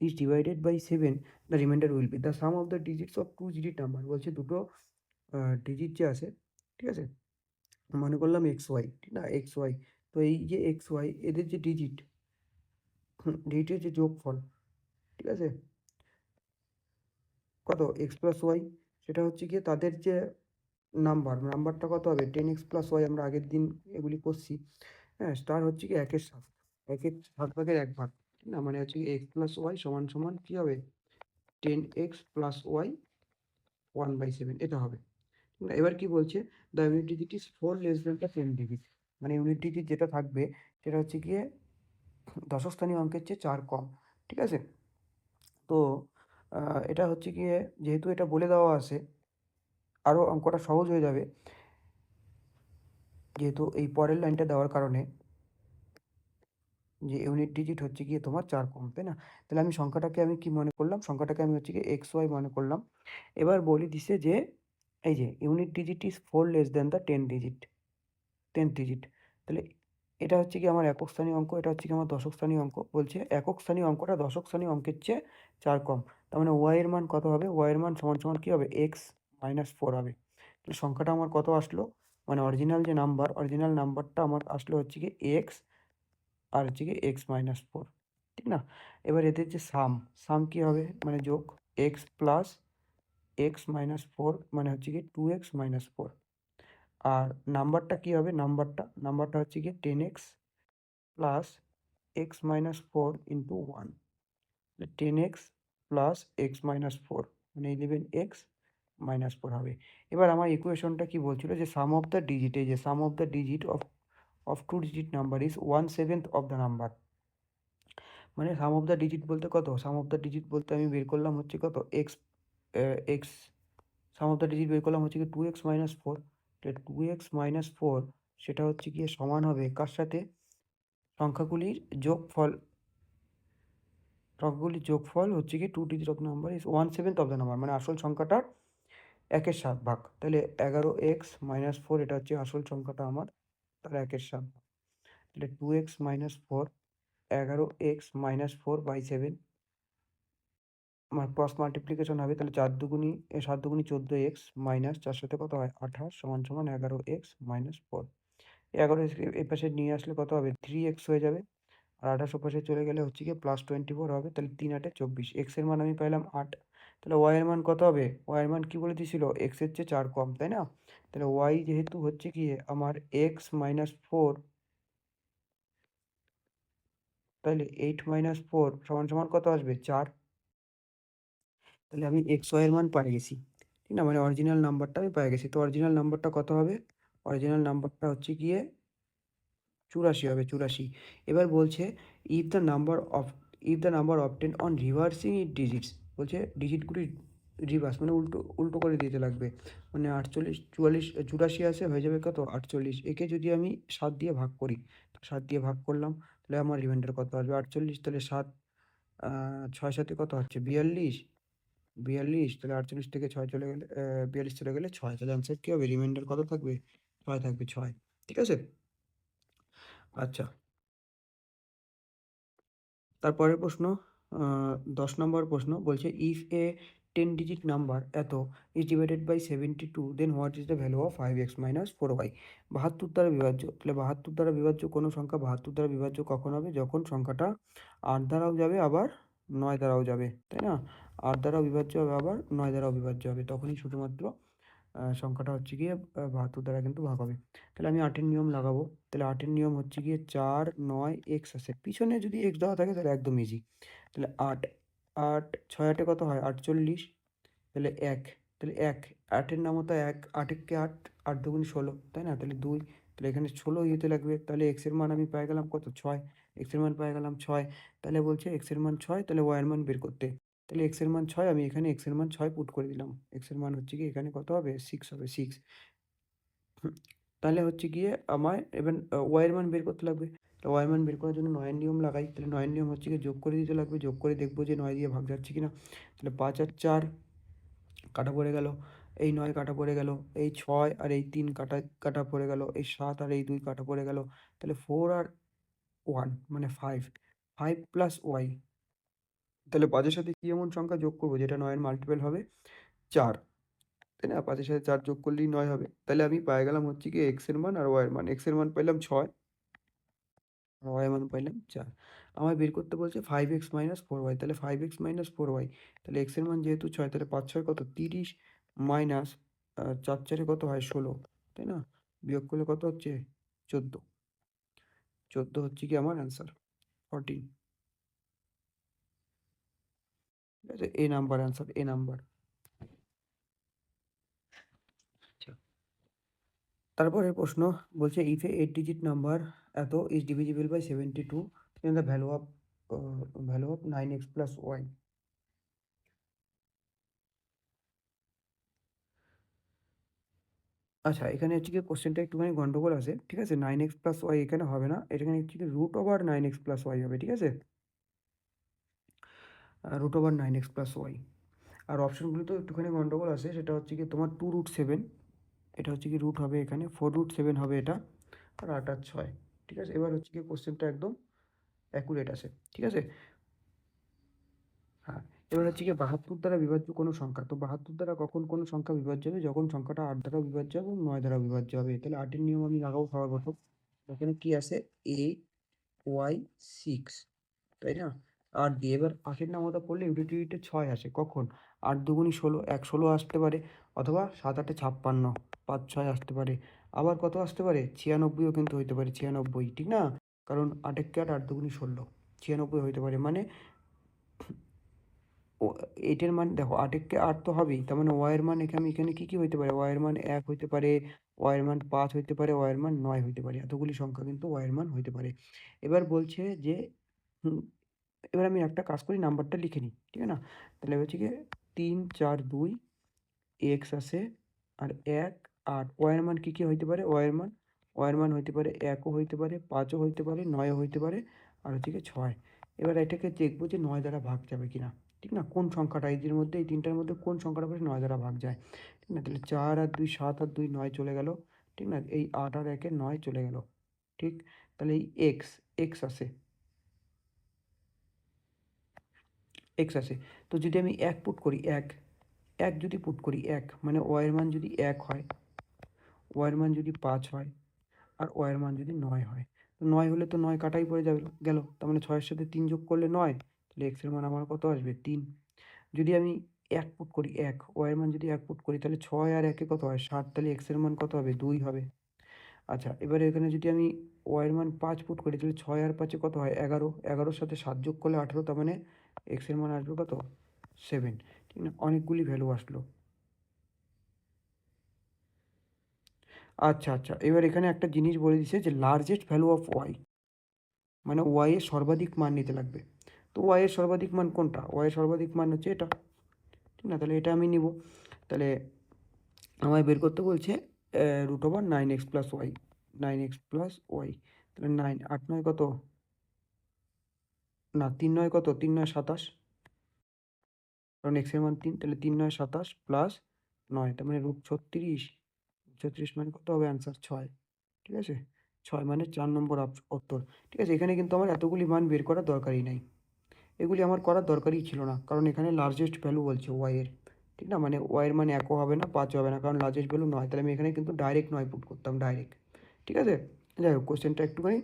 is divided by 7, the remainder will be the sum of the digits of two digit number। বলছে দুটো digit যে আছে, ঠিক আছে? মনে করলাম xy, ঠিক না? xy। তো এই যে xy এদের যে ডিজিটের যে যোগফল, ঠিক আছে? কত? x প্লাস ওয়াই, সেটা হচ্ছে গিয়ে তাদের যে নাম্বারটা কত হবে? 10x plus Y. আমরা আগের দিন এগুলি করছি। হ্যাঁ, স্টার হচ্ছে কি 1 এর 7, 1 এর 7 ভাগের 1 ভাগ, ঠিক না? মানে হচ্ছে কি x প্লাস ওয়াই সমান সমান কি হবে? 10x প্লাস ওয়াই 1/7 এটা হবে। ঠিক না? এবার কি বলছে? The unit digit is 4 less than the 10 digit. মানে ইউনিট ডিজিট যেটা থাকবে সেটা হচ্ছে গিয়ে দশক স্থানীয় অঙ্কের চেয়ে 4 কম। ঠিক আছে? তো এটা হচ্ছে গিয়ে যেহেতু এটা বলে দেওয়া আছে, আরও অঙ্কটা সহজ হয়ে যাবে। যেহেতু এই পরের লাইনটা দেওয়ার কারণে যে ইউনিট ডিজিট হচ্ছে গিয়ে তোমার 4 কম, তাই না? তাহলে আমি সংখ্যাটাকে আমি কি মনে করলাম? সংখ্যাটাকে আমি হচ্ছে গিয়ে xy মনে করলাম। এবার বলে দিছে যে এই যে unit digit is 4 less than the 10th digit. তাহলে এটা হচ্ছে কি আমার একক স্থানীয় অঙ্ক, এটা হচ্ছে কি আমার দশক স্থানীয় অঙ্ক। বলছে একক স্থানীয় অঙ্কটা দশক স্থানীয় অঙ্কের চেয়ে 4 কম। তার মানে y এর মান কত হবে? y এর মান সমান সমান কি হবে? x - 4 হবে। তাহলে সংখ্যাটা আমার কত আসলো? মানে অরিজিনাল নাম্বারটা আমার আসলো হচ্ছে কি x আর হচ্ছে গিয়ে x-4, ঠিক না? এবার এদের যে সাম কি হবে? মানে যোগ x প্লাস x-4 মানে হচ্ছে গিয়ে 2x-4। আর নাম্বারটা কি হবে? নাম্বারটা হচ্ছে গিয়ে 10x plus x-4 into 1, 10x plus x-4 মানে 11x-4 হবে। এবার আমার ইকুয়েশনটা কি বলছিল যে সাম অফ দ্য ডিজিট, এই যে sum of the digit of two digit number is 1/7 of the number. মানে সাম অফ দ্য ডিজিট বলতে কত? সাম অফ দ্য ডিজিট বলতে আমি বের করলাম হচ্ছে কত? X some of the digit বের করলাম হচ্ছে কি 2x-4। তাহলে 2x-4 সেটা হচ্ছে গিয়ে সমান হবে কার সাথে? সংখ্যাগুলির যোগফল। সংখ্যাগুলির যোগফল হচ্ছে গিয়ে two digit of number is 1/7 of the number, মানে আসল সংখ্যাটার 1/7 তাহলে 11x-4 এটা হচ্ছে আসল সংখ্যাটা আমার, তার 1/7। তাহলে 2x-4 11x-4/7 আমার ক্রস মাল্টিপ্লিকেশন হবে, তাহলে 7 দুগুণি 14x মাইনাস 4 সাথে কত হয় 28 সমান সমান 11x-4। 11 এ পাশে নিয়ে আসলে কত হবে? 3x হয়ে যাবে। আর 28 ওপাশে চলে গেলে হচ্ছে গিয়ে +24 হবে, তাহলে 3 × 8 = 24। এক্স এর মান আমি পাইলাম 8। তাহলে ওয়াই এর মান কত হবে? ওয়াই এর মান কি বলে দিয়েছিল? এক্স এর চেয়ে 4 কম, তাই না? তাহলে ওয়াই যেহেতু হচ্ছে গিয়ে আমার x-4, তাহলে 8-4 সমান সমান কত আসবে? 4। তাহলে আমি এক্স ওয়াই এর মান পেয়ে গেছি, ঠিক না? মানে অরিজিনাল নাম্বারটা আমি পেয়ে গেছি। তো অরিজিনাল নাম্বারটা কত হবে? অরিজিনাল নাম্বারটা হচ্ছে গিয়ে 84 হবে, 84। এবার বলছে if the number of if the number obtain on reversing it digits, বলছে ডিজিটগুলি রিভার্স মানে উল্টো উল্টো করে দিতে লাগবে। মানে 48, 44, 84 আসে হয়ে যাবে কত? 48। একে যদি আমি 7 দিয়ে ভাগ করি, 7 দিয়ে ভাগ করলাম, তাহলে আমার রিমাইন্ডার কত আসবে? 48। তাহলে 7 6 7 কত হচ্ছে? 42, 42। তাহলে 48 থেকে 6 চলে গেলে 42 চলে গেলে 6। তাহলে আনসার কি হবে? রিমাইন্ডার কত থাকবে? 6 থাকবে, 6। ঠিক আছে? আচ্ছা, তারপরের প্রশ্ন, আ ১০ নম্বর প্রশ্ন বলছে ইফ এ 10 ডিজিট নাম্বার এত is divided by 72 then what is the value of 5x-4y? ৭২ দ্বারা বিভাজ্য। তাহলে ৭২ দ্বারা বিভাজ্য কোনো সংখ্যা ৭২ দ্বারা বিভাজ্য কখন হবে? যখন সংখ্যাটা ৮ দ্বারাও যাবে আবার ৯ দ্বারাও যাবে, তাই না? ৮ দ্বারাও বিভাজ্য হবে আবার ৯ দ্বারাও বিভাজ্য হবে। তখনই শুধুমাত্র সংখ্যাটা হচ্ছে গিয়ে ৭২ দ্বারা কিন্তু ভাগ হবে। তাহলে আমি ৮ এর নিয়ম লাগাবো। তাহলে ৮ এর নিয়ম হচ্ছে গিয়ে ৪, ৯, x আছে। পিছনে যদি x দেওয়া থাকে তাহলে একদম ইজি। তাহলে ৮, ৮, ৬ ৮ এ কত হয়? ৪৮। তাহলে ১, তাহলে ১, ৮ এর নামও তো ১, ৮ একে ৮, ৮ দুগুণে ১৬, তাই না? তাহলে ২, তাহলে এখানে ১৬ ইয়েতে লাগবে। তাহলে x এর মান আমি পেয়ে গেলাম কত? ৬। x এর মান পেয়ে গেলাম ৬। তাহলে বলছে x এর মান ৬, তাহলে y এর মান বের করতে। তাহলে x এর মান ৬, আমি এখানে x এর মান ৬ পুট করে দিলাম। x এর মান হচ্ছে গিয়ে এখানে কত হবে? 6 হবে, 6। হুম, তাহলে হচ্ছে গিয়ে আমার এবার y এর মান বের করতে লাগবে। তো y এর মান বের করার জন্য ৯ এর নিয়ম লাগাই। তাহলে ৯ এর নিয়ম হচ্ছে গিয়ে যোগ করে দিতে লাগবে। যোগ করে দেখব যে ৯ দিয়ে ভাগ যাচ্ছে কিনা। তাহলে ৫ আর ৪ কাটা পড়ে গেল। এই ৯ কাটা পড়ে গেল। এই ৬ আর এই ৩ কাটা কাটা পড়ে গেল। এই ৭ আর এই ২ কাটা পড়ে গেল। তাহলে 4 আর 1 মানে 5। 5 প্লাস y, তাহলে ৫ এর সাথে কি এমন সংখ্যা যোগ করব যেটা ৯ এর মাল্টিপল হবে? ৪, তাই না? ৫ এর সাথে ৪ যোগ করলেই ৯ হবে। তাহলে আমি পেয়ে গেলাম হচ্ছে গিয়ে x এর মান আর y এর মান। x এর মান পাইলাম ৬, আর y এর মান পাইলাম ৪। আমায় বের করতে বলছে 5x-4y, তাহলে 5x-4y, তাহলে x এর মান যেহেতু ৬, তাহলে ৫ ৬ কত? ৩০ মাইনাস ৪ ৪ কত হয়? ১৬, তাই না? বিয়োগ করলে কত হচ্ছে? ১৪। ১৪ হচ্ছে কি আমার অ্যান্সার, 14। ঠিক আছে? A number answer, a number. আচ্ছা, তারপরের প্রশ্ন বলছে ইফ এ 8 ডিজিট নাম্বার এত is divisible by 72 then the value of 9x plus y। আচ্ছা, এখানে হচ্ছে গিয়ে কোশ্চেনটা একটুখানি গন্ডগোল আছে। ঠিক আছে? 9x প্লাস y এখানে হবে না। এখানে হচ্ছে গিয়ে root over 9x plus y হবে। ঠিক আছে? Root over 9x plus y। আর অপশনগুলোতেও একটুখানি গন্ডগোল আছে। সেটা হচ্ছে গিয়ে তোমার 2√7, এটা হচ্ছে কি রুট হবে এখানে, 4√7 হবে এটা, আর ৮ আর ৬। ঠিক আছে? এবার হচ্ছে গিয়ে কোশ্চেনটা একদম অ্যাকুরেট আছে। ঠিক আছে? হ্যাঁ, এবার হচ্ছে গিয়ে ৭২ দ্বারা বিভাজ্য কোনো সংখ্যা। তো ৭২ দ্বারা কখন কোনো সংখ্যা বিভাজ্য হবে? যখন সংখ্যাটা ৮ দ্বারাও বিভাজ্য হবে এবং ৯ দ্বারাও বিভাজ্য হবে। তাহলে ৮ এর নিয়ম আমি লাগাবো সবার প্রথম। এখানে কি আছে? 8 ওয়াই 6, তাই না? 8 দিয়ে এবার 8 এর নামতা করলে ইউটিলিটিতে 6 আসে। কখন? 8 দুগুণি 16, 16 আসতে পারে অথবা 7 8 এ 56, 5 6 আসতে পারে। আবার কত আসতে পারে? 96 ও কিন্তু হইতে পারে, 96, ঠিক না? কারণ 8 এক্কে 8, 8 দুগুণি 16, 96 হইতে পারে। মানে ও 8 এর মান দেখো, 8 এক্কে 8 তো হবেই। তার মানে y এর মান এখানে কি হইতে পারে? y এর মান 1 হইতে পারে, y এর মান 5 হইতে পারে, y এর মান 9 হইতে পারে। এতগুলি সংখ্যা কিন্তু y এর মান হইতে পারে। এবার বলছে যে হুম এবার আমি একটা কাজ করি, নাম্বারটা লিখে নিই, ঠিক আছে না? তাহলে হচ্ছে গিয়ে 3 4 2 x আছে আর 1 8, y এর মান কি হইতে পারে? y এর মান হইতে পারে 1 ও হইতে পারে, 5 ও হইতে পারে, 9 ও হইতে পারে আর হচ্ছে গিয়ে 6। এবার এটাকে দেখবো যে 9 দ্বারা ভাগ যাবে কিনা, ঠিক না? কোন সংখ্যাটা এদের মধ্যে, এই তিনটার মধ্যে কোন সংখ্যাটা পারে 9 দ্বারা ভাগ যায়, ঠিক না? তাহলে 4 আর 2 7 আর 2 9 চলে গেল, ঠিক না? এই 8 আর 1 এ 9 চলে গেল, ঠিক? তাহলে এই x আছে, আছে। তো যদি আমি 1 পুট করি, 1 যদি পুট করি, 1 মানে y এর মান যদি 1 হয়, y এর মান যদি 5 হয় আর y এর মান যদি 9 হয়। তো 9 হলে তো 9 কাটাই পড়ে যাবে, গেল। তার মানে 6 এর সাথে 3 যোগ করলে 9, তাহলে x এর মান আমার কত আসবে? 3। যদি আমি 1 পুট করি, y এর মান যদি 1 পুট করি তাহলে 6 আর 1 এ কত হয়? 7, তাহলে x এর মান কত হবে? 2 হবে। আচ্ছা, এবারে এখানে যদি আমি y এর মান 5 পুট করি তাহলে 6 আর 5 এ কত হয়? 11, 11 সাথে 7 যোগ করলে 18, তার মানে x এর মান আসবে কত? 7, ঠিক না? অনেকগুলি ভ্যালু আসলো। আচ্ছা, এবার এখানে একটা জিনিস বলে দিছে যে লার্জেস্ট ভ্যালু অফ y, মানে y এর সর্বাধিক মান নিতে লাগবে। তো y এর সর্বাধিক মান কোনটা? y এর সর্বাধিক মান হচ্ছে এটা, ঠিক না? তাহলে এটা আমি নিব। তাহলে আমায় বের করতে বলছে √9x plus Y, 9x plus Y. তাহলে 9, 8 9 কত? না, 3 9 কত? 3 9 27, কারণ x এর মান 3, তাহলে 3 9 27 প্লাস 9, তার মানে √36। 36 মানে কত হবে? অ্যান্সার 6, ঠিক আছে? 6 মানে 4 নম্বর উত্তর। ঠিক আছে? এখানে কিন্তু আমার এতগুলি মান বের করার দরকারই নাই। এগুলি আমার করার দরকারই ছিল না। কারণ এখানে লার্জেস্ট ভ্যালু বলছে y এর। ঠিক না? মানে y এর মানে 1 ও হবে না, 5 ও হবে না। কারণ লার্জেস্ট ভ্যালু 9। তাহলে আমি এখানে কিন্তু ডাইরেক্ট 9 পুট করতাম, ডাইরেক্ট। ঠিক আছে? যাই হোক, কোয়েশ্চেনটা একটুখানি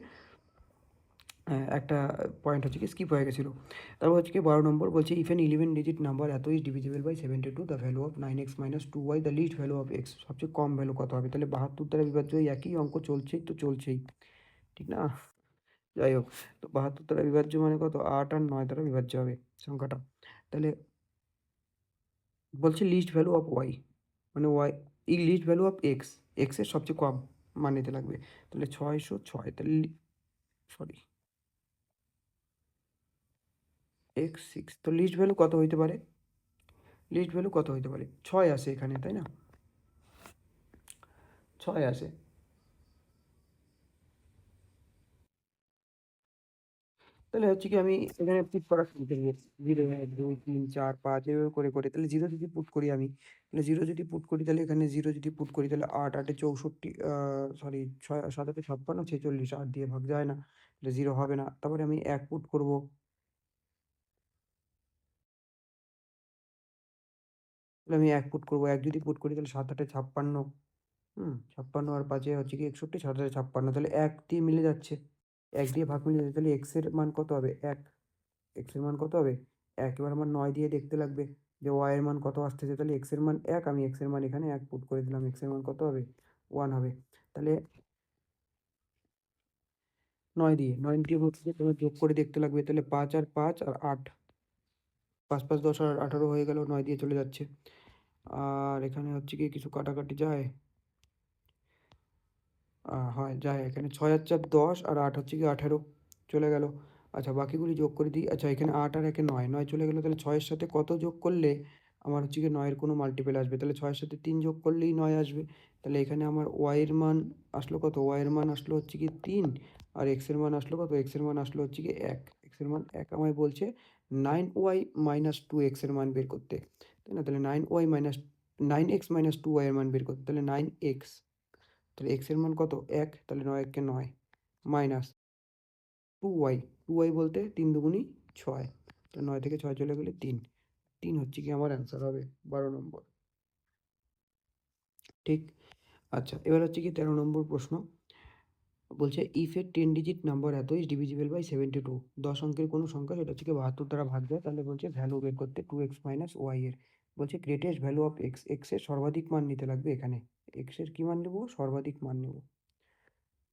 একটা পয়েন্ট হচ্ছে কি স্কিপ হয়ে গেছিলো। তারপর হচ্ছে কি 12 নম্বর বলছে, ইফ এন 11 ডিজিট নাম্বার এত is divisible by 72, the value of 9x minus 2y, the least value of x, সবচেয়ে কম ভ্যালু কত হবে? তাহলে 72 দ্বারা বিভাজ্য, এই একই অঙ্ক চলছেই তো চলছেই। ঠিক না? যাই হোক, তো 72 দ্বারা বিভাজ্য মানে কত? 8 আর 9 দ্বারা বিভাজ্য হবে সংখ্যাটা। তাহলে বলছে লিস্ট ভ্যালু অফ ওয়াই, মানে ওয়াই, এই লিস্ট ভ্যালু অফ এক্স, এক্সের সবচেয়ে কম মান নিতে লাগবে। তাহলে 606, তাহলে সরি x6, তো লিস্ট ভ্যালু কত হইতে পারে? লিস্ট ভ্যালু কত হইতে পারে? 6 আসে এখানে, তাই না? 6 আসে। তাহলে হচ্ছে কি আমি এখানে পুট করা শুরু করবো, 0 1 2 3 4 5 এভাবে করে করে। তাহলে 0 যদি পুট করি আমি, তাহলে 0 যদি পুট করি তাহলে এখানে 0 যদি পুট করি তাহলে 8 8 এ 64, সরি 6 7 8 এ 56 46, 8 দিয়ে ভাগ যায় না, তাহলে 0 হবে না। তারপরে আমি 1 পুট করব, তাহলে আমি 1 পুট করব, 1 যদি পুট করি তাহলে 7 8 এ 56, 56 আর 5 এ হচ্ছে কি 61, 7 8 এ 56, তাহলে 1 দিয়ে মিলে যাচ্ছে, 1 দিয়ে ভাগ মিলে যাচ্ছে, তাহলে x এর মান কত হবে? 1, x এর মান কত হবে? 1। এবার আমার 9 দিয়ে দেখতে লাগবে যে y এর মান কত আসতেছে, তাহলে x এর মান 1, আমি x এর মান এখানে 1 পুট করে দিলাম, x এর মান কত হবে? 1 হবে। তাহলে 9 দিয়ে হচ্ছে তোমার যোগ করে দেখতে লাগবে, তাহলে 5 আর 5 আর 8, 5 5 10 আর 18 হয়ে গেল, 9 দিয়ে চলে যাচ্ছে। আর এখানে হচ্ছে কি কিছু কাটাকাটি যায়, হয় যায়, এখানে 6 আর 4 10 আর 8 হচ্ছে কি 18 চলে গেল। আচ্ছা, বাকিগুলি যোগ করে দিই। আচ্ছা, এখানে 8 আর 1 এ 9, 9 চলে গেল। তাহলে 6 এর সাথে কত যোগ করলে আমার হচ্ছে কি 9 এর কোনো মাল্টিপল আসবে? তাহলে 6 এর সাথে 3 যোগ করলেই 9 আসবে। তাহলে এখানে আমার y এর মান আসলো কত? y এর মান আসলো হচ্ছে কি 3, আর x এর মান আসলো কত? x এর মান আসলো হচ্ছে কি 1। x এর মান 1 আমায় বলছে 9y মাইনাস 2x এর মান বের করতে। তাই না? তাহলে 9y minus 9x minus 2y এর মান বের করতে। তাহলে 9x, তাহলে x এর মান কত? 1, তাহলে 9 একে 9 মাইনাস 2y, 2y বলতে 3 দুগুণি 6, তো 9 থেকে 6 চলে গেলে 3, 3 হচ্ছে কি আমার অ্যান্সার হবে 12 নম্বর। ঠিক। আচ্ছা, এবার হচ্ছে কি 13 নম্বর প্রশ্ন, বলছে ইফ এ 10 ডিজিট নাম্বার এত ইজ ডিভিজিবল বাই 72, 10 অঙ্কের কোনো সংখ্যা সেটা হচ্ছে 72 দ্বারা ভাগ যায়, তাহলে বলছে ভ্যালু বের করতে 2x মাইনাস ওয়াই এর। বলছে greatest value of x, x এর সর্বাধিক মান নিতে লাগবে এখানে। এক্স এর কি মান নেব? সর্বাধিক মান নেব।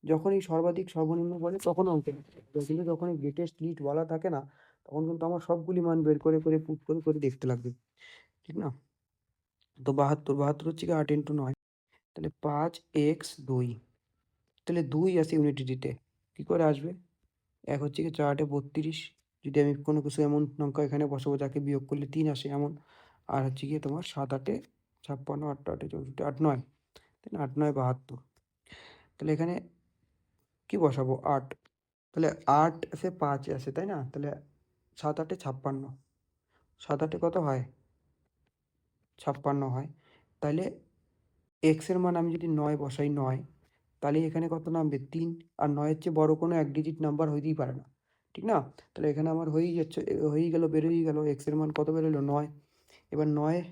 যখন এই সর্বাধিক সর্বনিম্ন বলে তখন অঙ্কে লিখতে হবে। কিন্তু যখন এই গ্রেটেস্ট লিস্ট বলা থাকে না, তখন কিন্তু আমার সবগুলি মান বের করে করে পুট করে করে দেখতে লাগবে, ঠিক না? তো 72, 72 হচ্ছে কি 8 ইন্টু 9, তাহলে 5x2। তাহলে 2 আসে ইউনিটিতে, কি করে আসবে? এক হচ্ছে কি 4 8 32, যদি আমি কোনো কিছু এমন সংখ্যা এখানে বসাবো যাকে বিয়োগ করলে 3 আসে এমন। আর হচ্ছে গিয়ে তোমার 7 8 56, 8 8 64, 8 9, তাই না? 8 9 72। তাহলে এখানে কি বসাবো? 8। তাহলে 8 আসে 5 আসে, তাই না? তাহলে 7 8 56, 7 8 কত হয়? 56 হয়। তাহলে এক্স এর মান আমি যদি 9 বসাই, 9, তাহলে এখানে কত নামবে? 3। আর 9 এর চেয়ে বড় কোনো এক ডিজিট নাম্বার হইতেই পারে না, ঠিক না? তাহলে এখানে আমার হয়েই যাচ্ছে, হয়েই গেল, বেরোই গেল এক্স এর মান কত বেরোলো? 9। এবার 9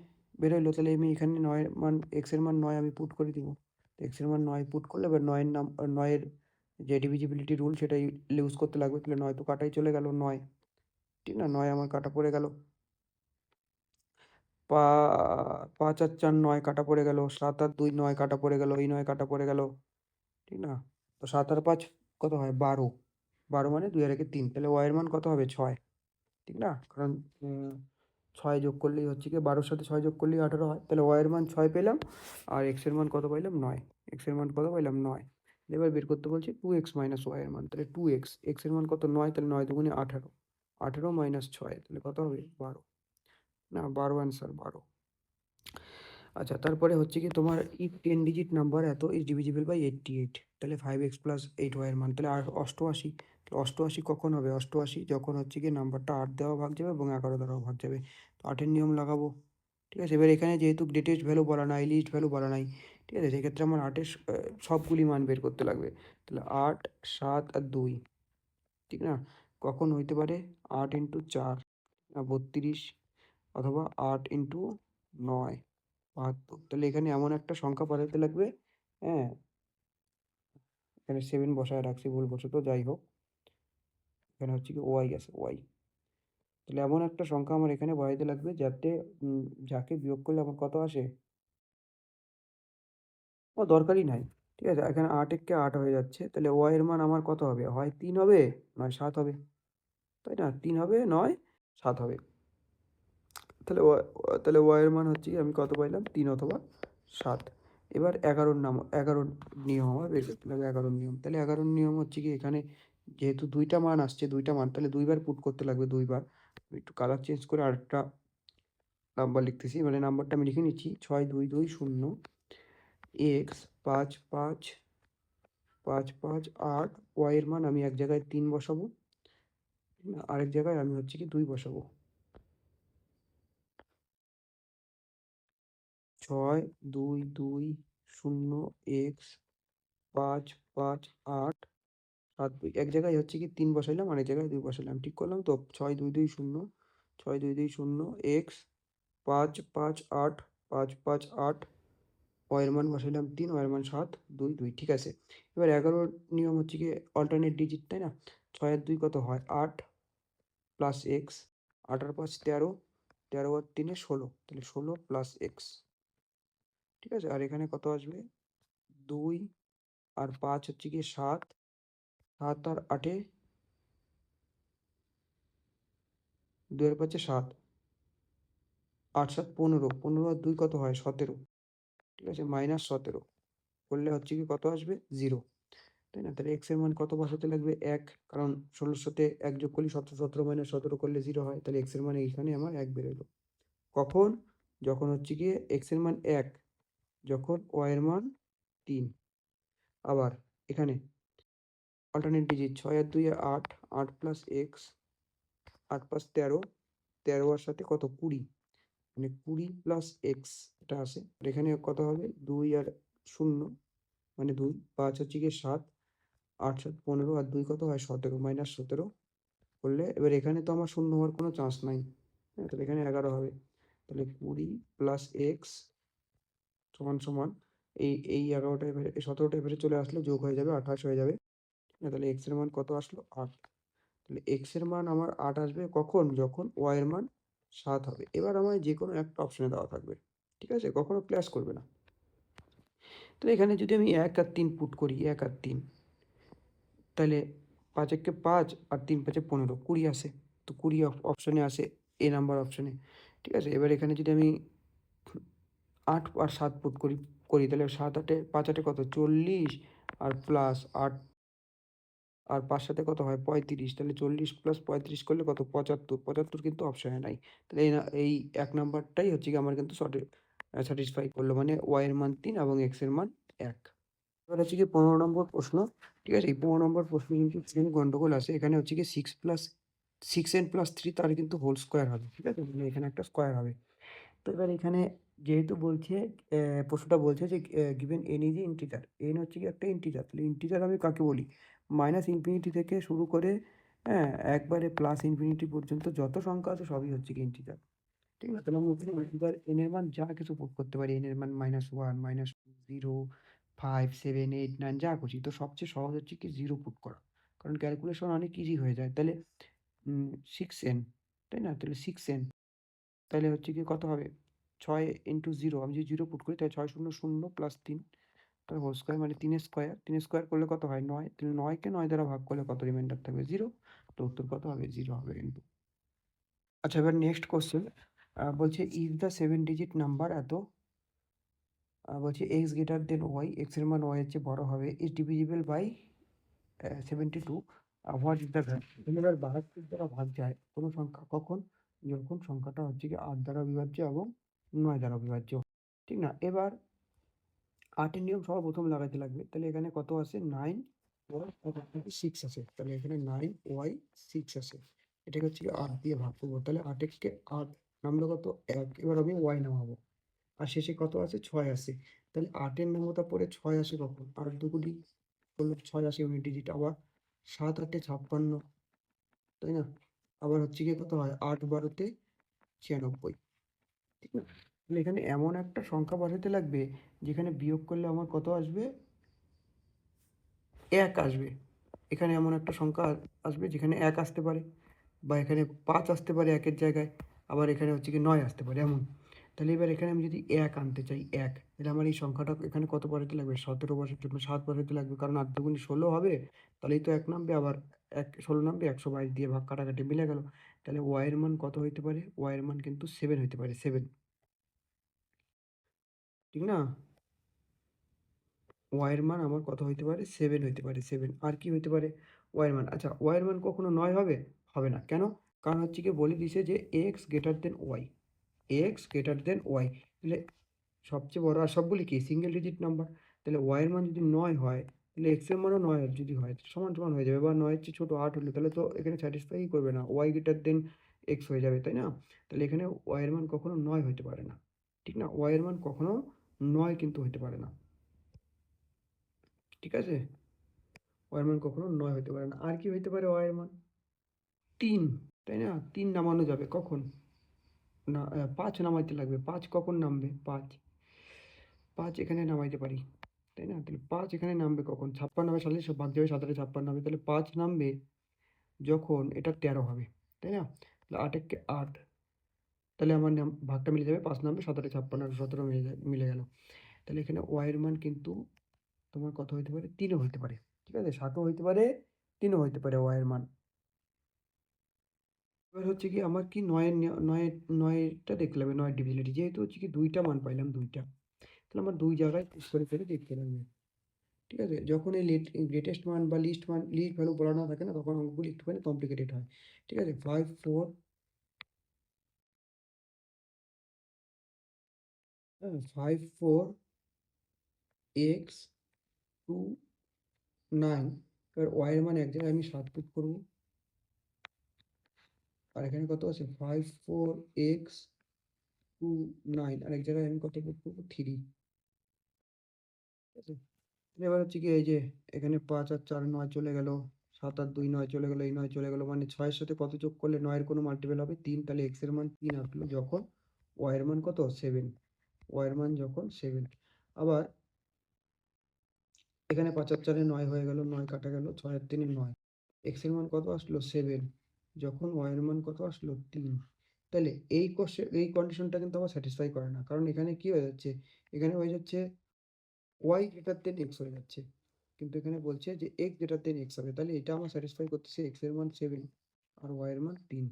বেরোইলো, তাহলে আমি এখানে 9 এর মান, এক্স এর মান 9 আমি পুট করে দিব। এক্স এর মান 9 পুট করলে এবার 9 এর নাম, 9 এর যে ডিভিজিবিলিটি রুল সেটা ইউজ করতে লাগবে। তাহলে 9 তো কাটাই চলে গেল, 9, ঠিক না? 9 আমার কাটা পড়ে গেল। 5 আর 4 9 কাটা পড়ে গেল। 7 আর 2 9 কাটা পড়ে গেল। এই 9 কাটা পড়ে গেল, ঠিক না? তো 7 আর 5 কত হয়? 12। 12 মানে 2 আর 1 3। তাহলে y এর মান কত হবে? 6, ঠিক না? কারণ 6 যোগ করলেই হচ্ছে কি 12-র সাথে 6 যোগ করলেই 18 হয়। তাহলে y এর মান 6 পেলাম, আর x এর মান কত পাইলাম? 9। x এর মান কত পাইলাম? 9। এবার বের করতে বলছি 2x মাইনাস y এর মান। তাহলে 2x, x এর মান কত? 9, তাহলে 9 দুগুণে 18। 18 মাইনাস 6, তাহলে কত হবে? 12। না, 12 অ্যান্সার, 12। আচ্ছা, তারপরে হচ্ছে কি তোমার ইফ 10 ডিজিট নাম্বার এত ইজ ডিভিজিবল বাই 88, তাহলে 5x প্লাস 8y এর মান, তাহলে 88। 88 কখন হবে? 88 যখন হচ্ছে কি নাম্বারটা 8 দেওয়া ভাগ যাবে এবং 11 দ্বারাও ভাগ যাবে। তো 8 এর নিয়ম লাগাবো, ঠিক আছে? এবার এখানে যেহেতু গ্রেটেস্ট ভ্যালু বলা নাই, লিস্ট ভ্যালু বলা নাই, ঠিক আছে, সেক্ষেত্রে আমার 8 এর সবগুলি মান বের করতে লাগবে। তাহলে 8 7 আর 2, ঠিক না? কখন হইতে পারে? 8 ইন্টু 4 32, অথবা 8 ইন্টু 9 72। তাহলে এখানে এমন একটা সংখ্যা পাঠাতে লাগবে, হ্যাঁ, এখানে 7 বসায় রাখছি ভুলবশত, যাই হোক, এখানে হচ্ছে কি ওয়াই আছে, ওয়াই। তাহলে এমন একটা সংখ্যা আমার এখানে বসাইতে লাগবে যাতে যাকে বিয়োগ করলে আমার কত আসে? ও দরকারই নাই, ঠিক আছে? এখানে 8 একে 8 হয়ে যাচ্ছে, তাহলে ওয়াই এর মান আমার কত হবে? হয় 3 হবে, নয় 7 হবে, তাই না? 3 হবে, নয় 7 হবে। তাহলে তাহলে ওয়াই এর মান হচ্ছে কি আমি কত পাইলাম? 3 অথবা 7। এবার 11 নাম, 11 নিয়ম আমার বের করতে লাগবে, 11 নিয়ম। তাহলে 11 নিয়ম হচ্ছে কি এখানে যেহেতু দুইটা মান আসছে, দুইটা মান, তাহলে দুইবার পুট করতে লাগবে, দুইবার। আমি একটু কালার চেঞ্জ করে আরেকটা নাম্বার লিখতেছি, মানে নাম্বারটা আমি লিখে নিচ্ছি 6220 এক্স 5 5 5 5 8, ওয়াই এর মান আমি এক জায়গায় 3 বসাবো, আরেক জায়গায় আমি হচ্ছে কি 2 বসাবো। 6220 এক্স 5 5 8 7 2, এক জায়গায় হচ্ছে কি 3 বসাইলাম, আরেক জায়গায় 2 বসাইলাম, ঠিক করলাম তো? 6220 6220 এক্স 5 5 8 5 5 8, ওয়াই এর মান বসাইলাম 3, ওয়াই এর মান 7 2 2, ঠিক আছে? এবার 11 নিয়ম হচ্ছে কি অল্টারনেট ডিজিট, তাই না? 6 আর 2 কত হয়? 8 প্লাস এক্স, 8 আর 5 13, 13 আর 3 16, তাহলে 16 প্লাস এক্স, ঠিক আছে? আর এখানে কত আসবে? 2 আর 5 হচ্ছে কি 7, 7 আর 8, 2 আর 5 7, 8 7 15, 15 আর 2 কত হয়? 17, ঠিক আছে? মাইনাস 17 করলে হচ্ছে কি কত আসবে? 0, তাই না? তাহলে এক্স এর মান কত বসাতে লাগবে? 1, কারণ 16 এর সাথে 1 যোগ করলে 17, 17 মাইনাস 17 করলে 0 হয়। তাহলে এক্স এর মান এইখানে আমার 1 বেরোলো। কখন? যখন হচ্ছে গিয়ে এক্স এর মান 1, যখন ওয়াই এর মান 3। আবার এখানে অল্টারনেট ডিজিট 6 আর 2 8, 8 প্লাস এক্স, 8 5 13, 13 আর সাথে কত? 20, মানে 20 প্লাস এক্স এটা আসে। আর এখানে কত হবে? 2 আর 0 মানে 2, 5 হচ্ছে গিয়ে 7, 8 7 15, আর 2 কত হয়? 17, মাইনাস 17 করলে এবার এখানে তো আমার শূন্য হওয়ার কোনো চান্স নাই, হ্যাঁ? তাহলে এখানে 11 হবে। তাহলে 20 প্লাস এক্স সমান সমান এই 11টা এবারে 17টা এবারে চলে আসলে যোগ হয়ে যাবে, 28 হয়ে যাবে। তাহলে x এর মান কত আসলো? 8। তাহলে x এর মান আমার 8 আসবে কখন? যখন y এর মান 7 হবে। এবার আমায় যেকোনো একটা অপশনে দেওয়া থাকবে। ঠিক আছে? কখনো ক্লাস করবে না। তো এখানে যদি আমি 1 আর 3 পুট করি, 1 আর 3, তাহলে ৫ একে ৫ আর ৩ ৫ ১৫, ২০ আসে। তো ২০ অপশনে আসে, এ নাম্বার অপশনে। ঠিক আছে? এবার এখানে যদি আমি ৮ আর ৭ পুট করি তাহলে ৭ ৮ এ ৫ ৮ কত? ৪০ আর প্লাস ৮ আর ৫ ৭ কত হয়? ৩৫। তাহলে ৪০ প্লাস ৩৫ করলে কত? ৭৫। ৭৫ কিন্তু অপশনে নাই। তাহলে এই ১ নাম্বারটাই হচ্ছে গিয়ে আমার কিন্তু স্যাটিসফাই করলো। মানে y এর মান ৩ এবং x এর মান ১। এবার হচ্ছে গিয়ে ১৫ নম্বর প্রশ্ন। ঠিক আছে? এই ১৫ নম্বর প্রশ্নে কিন্তু একটুখানি গন্ডগোল আছে। এখানে হচ্ছে গিয়ে 6n প্লাস 3 তার কিন্তু হোল স্কোয়ার হবে। ঠিক আছে? মানে এখানে একটা স্কোয়ার হবে। তো এবার এখানে যেহেতু বলছে প্রশ্নটা বলছে যে given n is a integer. n হচ্ছে গিয়ে একটা ইন্টিজার। তাহলে ইন্টিজার আমি কাকে বলি? মাইনাস ইনফিনিটি থেকে শুরু করে, হ্যাঁ, একবারে প্লাস ইনফিনিটি পর্যন্ত যত সংখ্যা আছে সবই হচ্ছে গিয়ে ইন্টিজার। ঠিক আছে? তাহলে আমি এখানে ইন্টিজার n এর মান যা কিছু পুট করতে পারি। n এর মান -1, -2, 0, 5, 7, 8, 9 যা খুশি। তো সবচেয়ে সহজ হচ্ছে কি 0 পুট করা। কারণ ক্যালকুলেশন অনেক ইজি হয়ে যায়। তাহলে 6n, তাই না? তাহলে 6n, তাইলে হচ্ছে গিয়ে কত হবে? ৬ ইন্টু ০, আমি যদি ০ পুট করি তাহলে ৬ শূন্য ০ প্লাস ৩, তার হোল স্কোয়ার মানে ৩ এর স্কোয়ার। ৩ এর স্কোয়ার করলে কত হয়? ৯। তাহলে ৯ কে ৯ দ্বারা ভাগ করলে কত রিমাইন্ডার থাকবে? 0। তো উত্তর কত হবে? 0 হবে কিন্তু। আচ্ছা, এবার নেক্সট কোয়েশ্চেন। বলছে ইফ দ্য 7 ডিজিট নাম্বার বলছে x greater than y, x এর মান y এর চেয়ে বড় হবে, is divisible by 72, what is the value? এবার 72 দ্বারা ভাগ যায় কোনো সংখ্যা কখন? যখন সংখ্যাটা হচ্ছে গিয়ে 8 দ্বারা বিভাজ্য এবং 9 দ্বারা বিভাজ্য। ঠিক না? এবার 8 এর নিয়ম সবার ১ম লাগাইতে লাগবে। তাহলে এখানে কত আছে? 9 y আর এখানে 6 আছে। তাহলে এখানে 9y 6 আছে। এটাকে হচ্ছে গিয়ে 8 দিয়ে ভাগ করব। তাহলে 8 একে 8 নামলো কত? ১। এবার আমি y নামাবো। আর শেষে কত আছে? ৬ আছে। তাহলে ৮ এর নামতা পড়ে ৬ আসে কখন? ৮ দুগুলি করলে ৬ আসে ইউনিট ডিজিট। আবার ৭ ৮ এ ৫৬, তাই না? আবার হচ্ছে গিয়ে কত হয়? ৮ ১২ তে ৯৬। ঠিক না? তাহলে এখানে এমন একটা সংখ্যা বসাতে লাগবে যেখানে বিয়োগ করলে আমার কত আসবে? ১ আসবে। এখানে এমন একটা সংখ্যা আসবে যেখানে ১ আসতে পারে, বা এখানে ৫ আসতে পারে ১ এর জায়গায়, আবার এখানে হচ্ছে গিয়ে ৯ আসতে পারে এমন। তাহলে এবার এখানে আমি যদি ১ আনতে চাই, ১, তাহলে আমার এই সংখ্যাটা এখানে কত বসাতে লাগবে? ১৭ বসাতে ৭ বসাতে লাগবে। কারণ ৮ দুগুণে ১৬ হবে। তাহলেই তো ১ নামবে, আবার ১ নামবে, ১২২ দিয়ে ভাগ কাটাকাটি মিলে গেল। তাহলে y এর মান কত হইতে পারে? y এর মান কিন্তু 7 হইতে পারে, 7। ঠিক না? y এর মান আমার কত হইতে পারে? 7 হইতে পারে, 7। আর কি হইতে পারে? y এর মান। আচ্ছা, y এর মান কখনো ৯ হবে? হবে না। কেন? কারণ হচ্ছে গিয়ে বলে দিছে যে x greater than y, x greater than y। তাহলে সবচেয়ে বড়, আর সবগুলি কি? Single digit number. তাহলে y এর মান যদি ৯ হয়, তাহলে x এর মানও ৯ যদি হয়, সমান সমান হয়ে যাবে। বা ৯ এর চেয়ে ছোট ৮ হলে তাহলে তো এখানে স্যাটিসফাই করবে না। y গ্রেটার দেন x হয়ে যাবে, তাই না? তাহলে এখানে y এর মান কখনো ৯ হইতে পারে না। ঠিক না? y এর মান কখনো ৯ কিন্তু হইতে পারে না। ঠিক আছে? y এর মান কখনো ৯ হইতে পারে না। আর কি হইতে পারে y এর মান? ৩, তাই না? ৩ নামানো যাবে কখন? না, ৫ নামাইতে লাগবে। ৫ কখন নামবে? ৫ এখানে নামাইতে পারি, তাই না? তাহলে ৫ এখানে নামবে কখন? ৫৬ হবে, সাথে ভাগ যাবে, ৭ ৮ ৫৬ হবে। তাহলে ৫ নামবে যখন এটা ১৩ হবে, তাই না? তাহলে ৮ একে ৮, তাহলে আমার ভাগটা মিলে যাবে। ৫ নামবে, ৭ ৮ ৫৬ আর ১৭ মিলে গেল। তাহলে এখানে y এর মান কিন্তু তোমার কত হইতে পারে? ৩ ও হইতে পারে। ঠিক আছে? ৭ ও হইতে পারে, ৩ ও হইতে পারে y এর মান। এবার হচ্ছে কি আমার কি ৯ এর ৯ টা দেখতে লাগবে, ৯ ডিভিজিবিলিটি। যেহেতু হচ্ছে কি ২ টা মান পাইলাম, ২ টা। তাহলে আমার ২ জায়গায় পুশ করে ফেলে দেখতে লাগবে। ঠিক আছে? যখন এই গ্রেটেস্ট মান বা লিস্ট ভ্যালু বলা না থাকে না, তখন অঙ্কগুলি একটুখানি কমপ্লিকেটেড হয়। ঠিক আছে? 5 4, হ্যাঁ, 5 4 x 2 9। এবার y এর মান এক জায়গায় আমি ৭ পুট করব। আর এখানে কত আছে? 5 4 x 2 9, আর এক জায়গায় আমি কত পুট করব? 3। ঠিক আছে? এবার হচ্ছে কি এই যে এখানে ৫ আর ৪ ৯ চলে গেল, ৭ আর ২ ৯ চলে গেল, এই ৯ চলে গেল। মানে ৬ এর সাথে কত যোগ করলে ৯ এর কোনো মাল্টিপল হবে? ৩। তাহলে x এর মান ৩ আসলো যখন y এর মান কত? 7। y এর মান যখন 7। আবার এখানে ৫ আর ৪ এ ৯ হয়ে গেল, ৯ কাটা গেল, ৬ আর ৩ এ ৯। x এর মান কত আসলো? 7, যখন y এর মান কত আসলো? ৩। তাহলে এই কন্ডিশনটা কিন্তু আমার স্যাটিসফাই করে না। কারণ এখানে কি হয়ে যাচ্ছে? এখানে হয়ে যাচ্ছে y গ্রেটার দেন x হয়ে যাচ্ছে। কিন্তু এখানে বলছে যে x গ্রেটার দেন x হবে। তাহলে এটা আমার স্যাটিসফাই করতেছে x এর মান 7 আর y এর মান ৩।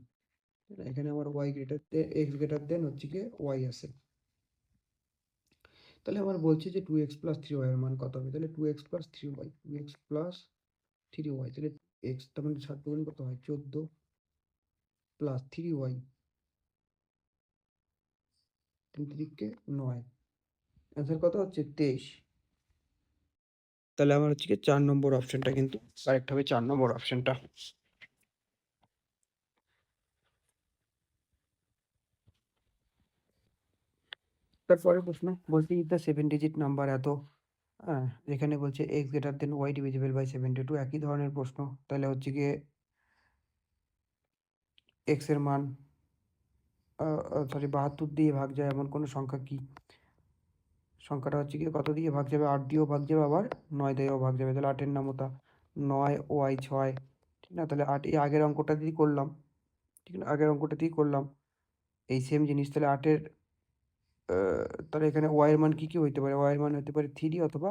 তাই না? এখানে আমার x গ্রেটার দেন হচ্ছে গিয়ে y আছে। তাহলে আমার বলছে যে 2x + 3y এর মান কত হবে? তাহলে 2x + 3y, 2x + 3y, তাহলে x তার মানে 7 দুগুণ কত হয়? 14 প্লাস 3y, 3 তিরিকে 9। অ্যান্সার কত হচ্ছে? 23। তাহলে আমার হচ্ছে গিয়ে 4 নম্বর অপশনটা কিন্তু কারেক্ট হবে, 4 নম্বর অপশনটা। তারপরের প্রশ্ন বলছে ইফ দ্য 7 ডিজিট নাম্বার এত, যেখানে বলছে x greater than y divisible by 72, একই ধরনের প্রশ্ন। তাহলে হচ্ছে গিয়ে x এর মান সরি 72 দিয়ে ভাগ যায় এমন কোনো সংখ্যা কি? সংখ্যাটা হচ্ছে গিয়ে কত দিয়ে ভাগ যাবে? 8 দিয়েও ভাগ যাবে, আবার 9 দিয়েও ভাগ যাবে। তাহলে 8 এর নাম ওটা 9y 6, ঠিক না? তাহলে 8 এই আগের অঙ্কটা দিয়েই করলাম, ঠিক না? আগের অঙ্কটা দিয়েই করলাম এই সেম জিনিস। তাহলে 8 এর তাহলে এখানে y এর মান কি হইতে পারে? y এর মান হতে পারে 3 অথবা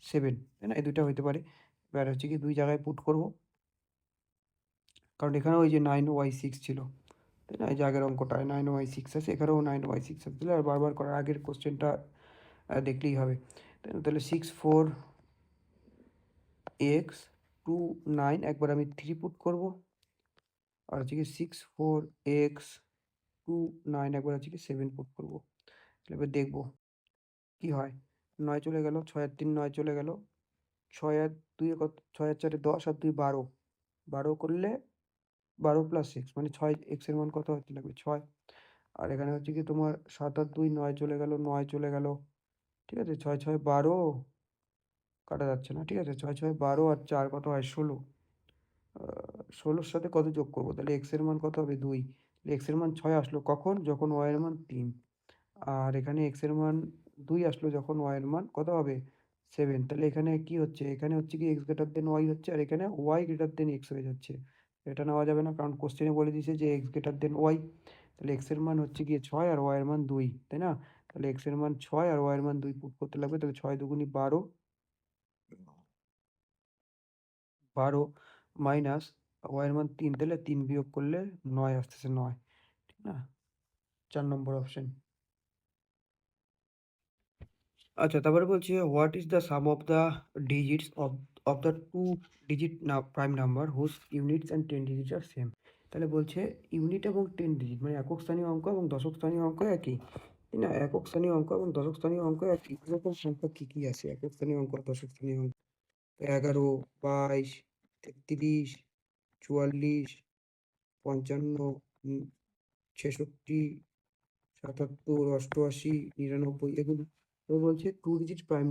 7, তাই না? এই দুইটা হইতে পারে। এবার হচ্ছে কি 2 জায়গায় পুট করব। কারণ এখানেও ওই যে 9y6 ছিল, তাই না? এই যে আগের অঙ্কটায় 9y6 আছে, এখানেও 9y6 আছে। তাহলে আর বারবার করার আগের কোশ্চেনটা দেখলেই হবে, তাই না? তাহলে 6 4 x 2 9, একবার আমি 3 পুট করব। আর হচ্ছে কি 6 4 x 2 9, একবার হচ্ছে কি 7 পুট করব। তাহলে এবার দেখব কি হয়। 9 চলে গেল, 6 আর 3 9 চলে গেল, 6 আর 2 কত? 6 আর 4 10 আর 2 12, 12 করলে 12 + 6 মানে 6, x এর মান কত হতে লাগবে? 6। আর এখানে হচ্ছে কি তোমার 7 আর 2 9 চলে গেল, 9 চলে গেল, ঠিক আছে? 6 6 12 কাটা যাচ্ছে না, ঠিক আছে? 6 6 12 আর 4 কত হয়? 16। 16 র সাথে কত যোগ করব? তাহলে x এর মান কত হবে? 2। তাহলে x এর মান 6 আসলো কখন? যখন y এর মান 3। আর এখানে x এর মান 2 আসলো যখন y এর মান কত হবে? 7। তাহলে এখানে কি হচ্ছে? এখানে হচ্ছে কি x গ্রেটার দেন y হচ্ছে, আর এখানে y গ্রেটার দেন x হয়ে যাচ্ছে। এটা নেওয়া যাবে না, কারণ কোশ্চেনে বলে দিয়েছে যে x গ্রেটার দেন y। তাহলে x এর মান হচ্ছে গিয়ে 6 আর y এর মান 2, তাই না? তাহলে x এর মান 6 আর y এর মান 2 পুট করতে লাগবে। তাহলে 6 দুগুণি 12, 12 মাইনাস y এর মান 3, তাহলে 3 বিয়োগ করলে 9 আসতেছে, 9, ঠিক না? 4 নম্বর অপশন। আচ্ছা, তারপরে বলছে what is the sum of the digits of the 2 digit prime number whose units and 10 digits are same. তাহলে বলছে ইউনিট এবং 10 ডিজিট মানে একক স্থানীয় অঙ্ক এবং দশক স্থানীয় অঙ্ক একই, তাই না? একক স্থানীয় অঙ্ক এবং দশক স্থানীয় অঙ্ক একই। এরকম সংখ্যা কি আছে একক স্থানীয় অঙ্ক, দশক স্থানীয় অঙ্ক? 11, 22, 33, 44, 55, 66, 77, 88, 99, এগুলো তো বলছে 2 ডিজিট প্রাইম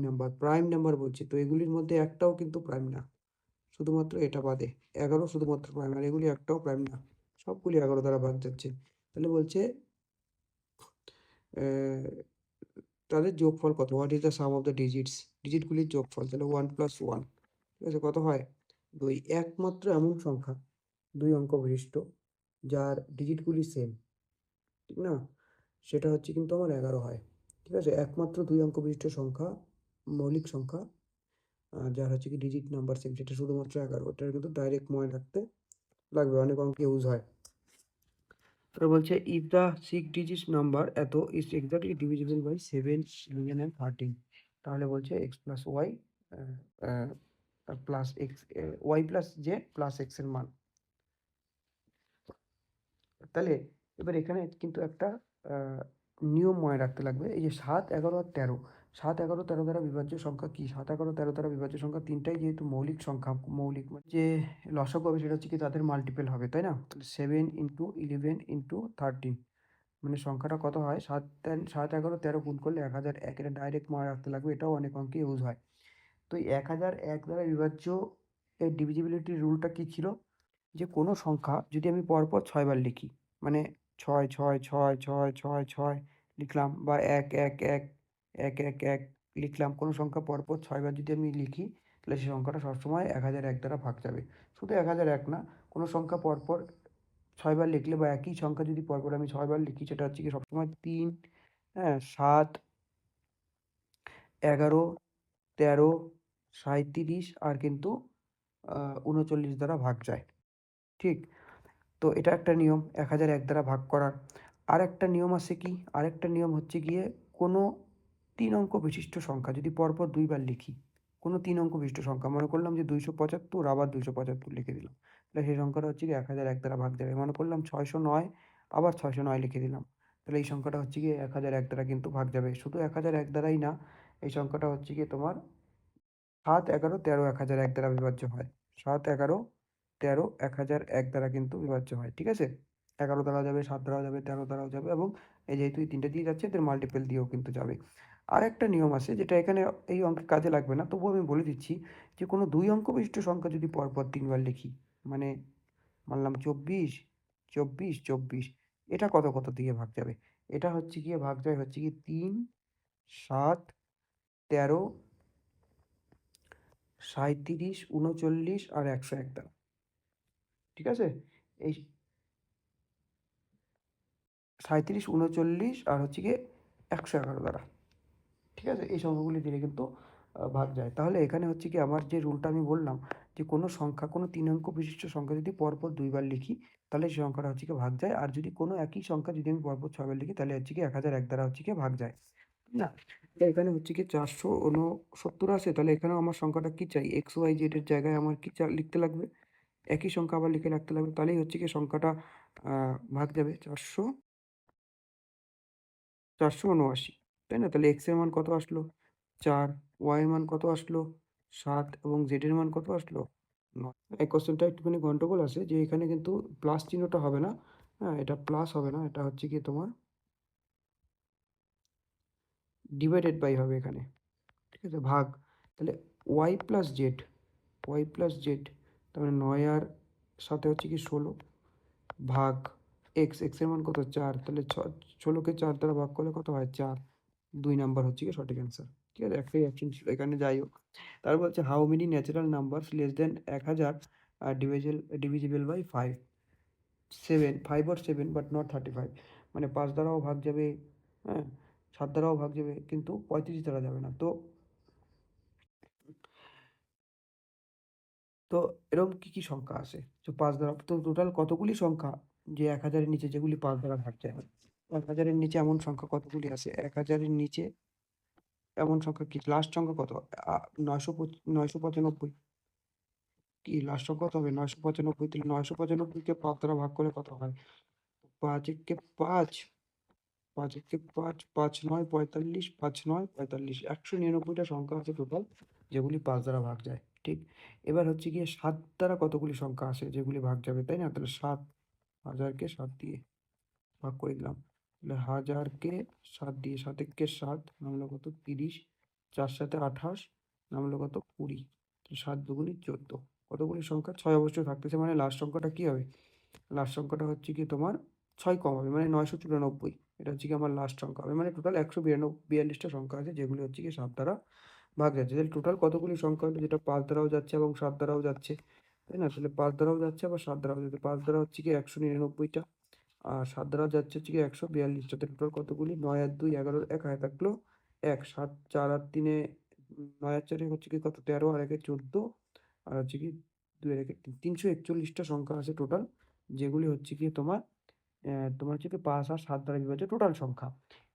নাম্বার বলছে। তো এগুলির মধ্যে একটাও কিন্তু প্রাইম না, শুধুমাত্র এটা বাদে। 11 শুধুমাত্র প্রাইম, আর এগুলি একটাও প্রাইম না, সবগুলি 11 দ্বারা ভাগ যাচ্ছে। তাহলে বলছে তাদের যোগফল কত? What is the sum of the digits, ডিজিটগুলির যোগফল। তাহলে 1 + 1, ঠিক আছে, কত হয়? 2। একমাত্র এমন সংখ্যা 2 অঙ্ক বিশিষ্ট যার ডিজিটগুলি সেম, ঠিক না? সেটা হচ্ছে কিন্তু আমার 11 হয়, ঠিক আছে? একমাত্র 2 অঙ্ক বিশিষ্ট সংখ্যা, মৌলিক সংখ্যা, যার হচ্ছে কি ডিজিট নাম্বার সেম, সেটা শুধুমাত্র 11। ওটার কিন্তু ডাইরেক্ট মনে রাখতে লাগবে, অনেক অঙ্কে ইউজ হয়। তারপর বলছে ইফ দ্য 6 ডিজিট নাম্বার এত is exactly divisible by 7, 11 and 13, তাহলে বলছে x + y plus x, y + z plus x এর মান। তাহলে এবার এখানে কিন্তু একটা নিয়ম মনে রাখতে লাগবে। এই যে 7 11 আর 13, 7 11 13 দ্বারা বিভাজ্য সংখ্যা কি? 7 11 13 দ্বারা বিভাজ্য সংখ্যা তিনটাই যেহেতু মৌলিক সংখ্যা, মৌলিক মানে যে লসাগু হবে সেটা হচ্ছে কি তাদের মাল্টিপল হবে, তাই না? তাহলে 7 × 11 × 13 মানে সংখ্যাটা কত হয়? 7 11 13 গুণ করলে 1001, এটা ডাইরেক্ট মনে রাখতে লাগবে, এটাও অনেক অঙ্কে ইউজ হয়। তো এই 1001 দ্বারা বিভাজ্য এর ডিভিজিবিলিটি রুলটা কি ছিল? যে কোনো সংখ্যা যদি আমি পরপর 6 বার লিখি, মানে 6 6 6 6 6 6 লিখলাম, বা 1 1 1 1 1 1 লিখলাম, কোনো সংখ্যা পরপর 6 বার যদি আমি লিখি, তাহলে সেই সংখ্যাটা সবসময় 1001 দ্বারা ভাগ যাবে। শুধু 1001 না, কোনো সংখ্যা পরপর 6 বার লিখলে বা একই সংখ্যা যদি পরপর আমি 6 বার লিখি, সেটা হচ্ছে গিয়ে সবসময় 3, হ্যাঁ, 7, 11, 13, 37 আর কিন্তু 39 দ্বারা ভাগ যায়। ঠিক? তো এটা একটা নিয়ম 1001 দ্বারা ভাগ করার। আরেকটা নিয়ম আছে কি? আরেকটা নিয়ম হচ্ছে গিয়ে কোনো 3 অঙ্ক বিশিষ্ট সংখ্যা যদি পরপর 2 বার লিখি, কোনো 3 অঙ্ক বিশিষ্ট সংখ্যা মনে করলাম যে 275 আবার 275 লিখে দিলাম। তাহলে সেই সংখ্যাটা হচ্ছে গিয়ে 1001 দ্বারা ভাগ যাবে। মনে করলাম 609 আবার 609 লিখে দিলাম। তাহলে এই সংখ্যাটা হচ্ছে গিয়ে 1001 দ্বারা কিন্তু ভাগ যাবে। শুধু 1001 দ্বারাই না, এই সংখ্যাটা হচ্ছে গিয়ে তোমার 7, 11, 13 1001 দ্বারা বিভাজ্য হয়। 7, 11, 13 1001 দ্বারা কিন্তু বিভাজ্য হয়। ঠিক আছে? 11 দ্বারাও যাবে, 7 দ্বারাও যাবে, 13 দ্বারাও যাবে এবং এই যেহেতু এই 3টে দিয়ে যাচ্ছে এদের মাল্টিপল দিয়েও কিন্তু যাবে। আরেকটা নিয়ম আছে যেটা এখানে এই অঙ্কে কাজে লাগবে না। তবুও আমি বলে দিচ্ছি যে কোনো 2 অঙ্ক বিশিষ্ট সংখ্যা যদি পরপর 3 বার লিখি, মানে মানলাম 24, 24, 24, এটা কত দিয়ে ভাগ যাবে? এটা হচ্ছে গিয়ে ভাগ যায় হচ্ছে গিয়ে 3, 7, 13, 37, 39 আর 101 দ্বারা। ঠিক আছে? এই 37, 39 আর হচ্ছে গিয়ে 111 দ্বারা। ঠিক আছে? এই সংখ্যাগুলি দিলে কিন্তু ভাগ যায়। তাহলে এখানে হচ্ছে কি আমার যে রুলটা আমি বললাম যে কোনো সংখ্যা, কোনো 3 অঙ্ক বিশিষ্ট সংখ্যা যদি পরপর 2 বার লিখি, তাহলে সেই সংখ্যাটা হচ্ছে গিয়ে ভাগ যায়। আর যদি কোনো একই সংখ্যা যদি আমি পরপর 6 বার লিখি, তাহলে হচ্ছে গিয়ে 1001 দ্বারা হচ্ছে গিয়ে ভাগ যায়। না, এখানে হচ্ছে গিয়ে 469 আছে। তাহলে এখানেও আমার সংখ্যাটা কি চাই? x, y, z এর জায়গায় আমার কি লিখতে লাগবে? একই সংখ্যা আবার লিখে রাখতে লাগবে। তাহলেই হচ্ছে গিয়ে সংখ্যাটা আ ভাগ যাবে 479, তাই না? তাহলে x এর মান কত আসলো? 4, y এর মান কত আসলো? 7 এবং z এর মান কত আসলো? ৯। এই কোয়েশ্চেনটা একটুখানি গন্ডগোল আছে যে এখানে কিন্তু প্লাস চিহ্নটা হবে না। হ্যাঁ? এটা প্লাস হবে না। এটা হচ্ছে গিয়ে তোমার ডিভাইডেড বাই হবে এখানে। ঠিক আছে? ভাগ। তাহলে y plus z, y plus z, তার মানে ৯ আর সাথে হচ্ছে কি ১৬ ভাগ x এর মান কত? ৪। তাহলে ১৬ কে ৪ দ্বারা ভাগ করলে কত হয়? ৪। ২ নাম্বার হচ্ছে গিয়ে সঠিক অ্যান্সার। ঠিক আছে? একটাই অপশন ছিল এখানে, যাই হোক। তারপর হচ্ছে how many natural numbers less than ১০০০ divisible by ৫? 7, 5 or 7 but not 35। মানে ৫ দ্বারাও ভাগ যাবে, হ্যাঁ? ৭ দ্বারাও ভাগ যাবে কিন্তু ৩৫ দ্বারা যাবে না। তো তো এরকম কি সংখ্যা আছে? যে ৫ দ্বারা তো টোটাল কতগুলি সংখ্যা যে ১০০০ এর নিচে যেগুলি ৫ দ্বারা ভাগ যায়? ১০০০ এর নিচে এমন সংখ্যা কতগুলি আছে? ১০০০ এর নিচে এমন সংখ্যা কি? লাস্ট সংখ্যা কত? ৯৯৫। কি লাস্ট সংখ্যা কত হবে? ৯৯৫। তাহলে ৯৯৫ কে ৫ দ্বারা ভাগ করলে কত হয়? ৫ একে ৫, ৫ একে ৫, ৫ ৯ ৪৫, ৫ ৯ ৪৫। ১৯৯টা সংখ্যা আছে টোটাল যেগুলি ৫ দ্বারা ভাগ যায়। ঠিক? এবার হচ্ছে গিয়ে ৭ দ্বারা কতগুলি সংখ্যা আছে যেগুলি ভাগ যাবে, তাই না? তাহলে ৭, ১০০০ কে ৭ দিয়ে ভাগ করে দিলাম। তাহলে ১০০০ কে ৭ দিয়ে, ৭ একে ৭, নামলো কত? ৩০, ৪ ৭ ২৮, নামলো কত? ২০। তো ৭ দুগুণে ১৪। কতগুলি সংখ্যা? ৬ অবশ্যই থাকতেছে, মানে লাস্ট সংখ্যাটা কি হবে? লাস্ট সংখ্যাটা হচ্ছে গিয়ে তোমার ৬ কম হবে, মানে ৯৯৪। এটা হচ্ছে গিয়ে আমার লাস্ট সংখ্যা হবে। মানে টোটাল ১৪২টা সংখ্যা আছে যেগুলি হচ্ছে গিয়ে ৭ দ্বারা ভাগ যাচ্ছে। তাহলে টোটাল কতগুলি সংখ্যা হলো যেটা ৫ দ্বারাও যাচ্ছে এবং ৭ দ্বারাও যাচ্ছে, তাই না? তাহলে ৫ দ্বারাও যাচ্ছে আবার ৭ দ্বারাও যাচ্ছে। ৫ দ্বারা হচ্ছে গিয়ে ১৯৯টা আর ৭ দ্বারা যাচ্ছে হচ্ছে গিয়ে ১৪২টা। তাহলে টোটাল কতগুলি? ৯ আর ২ ১১, ১ হাতে থাকলো ১, ৭ ৪ আর ৩ ৯ আর ৪ হচ্ছে কি কত? ১৩ আর ১ ১৪ আর হচ্ছে কি ২ আর ১ ৩, ৩৪১টা সংখ্যা আছে টোটাল যেগুলি হচ্ছে গিয়ে তোমার হচ্ছে কি ৫ আর ৭ দ্বারা বিভাজ্য টোটাল সংখ্যা।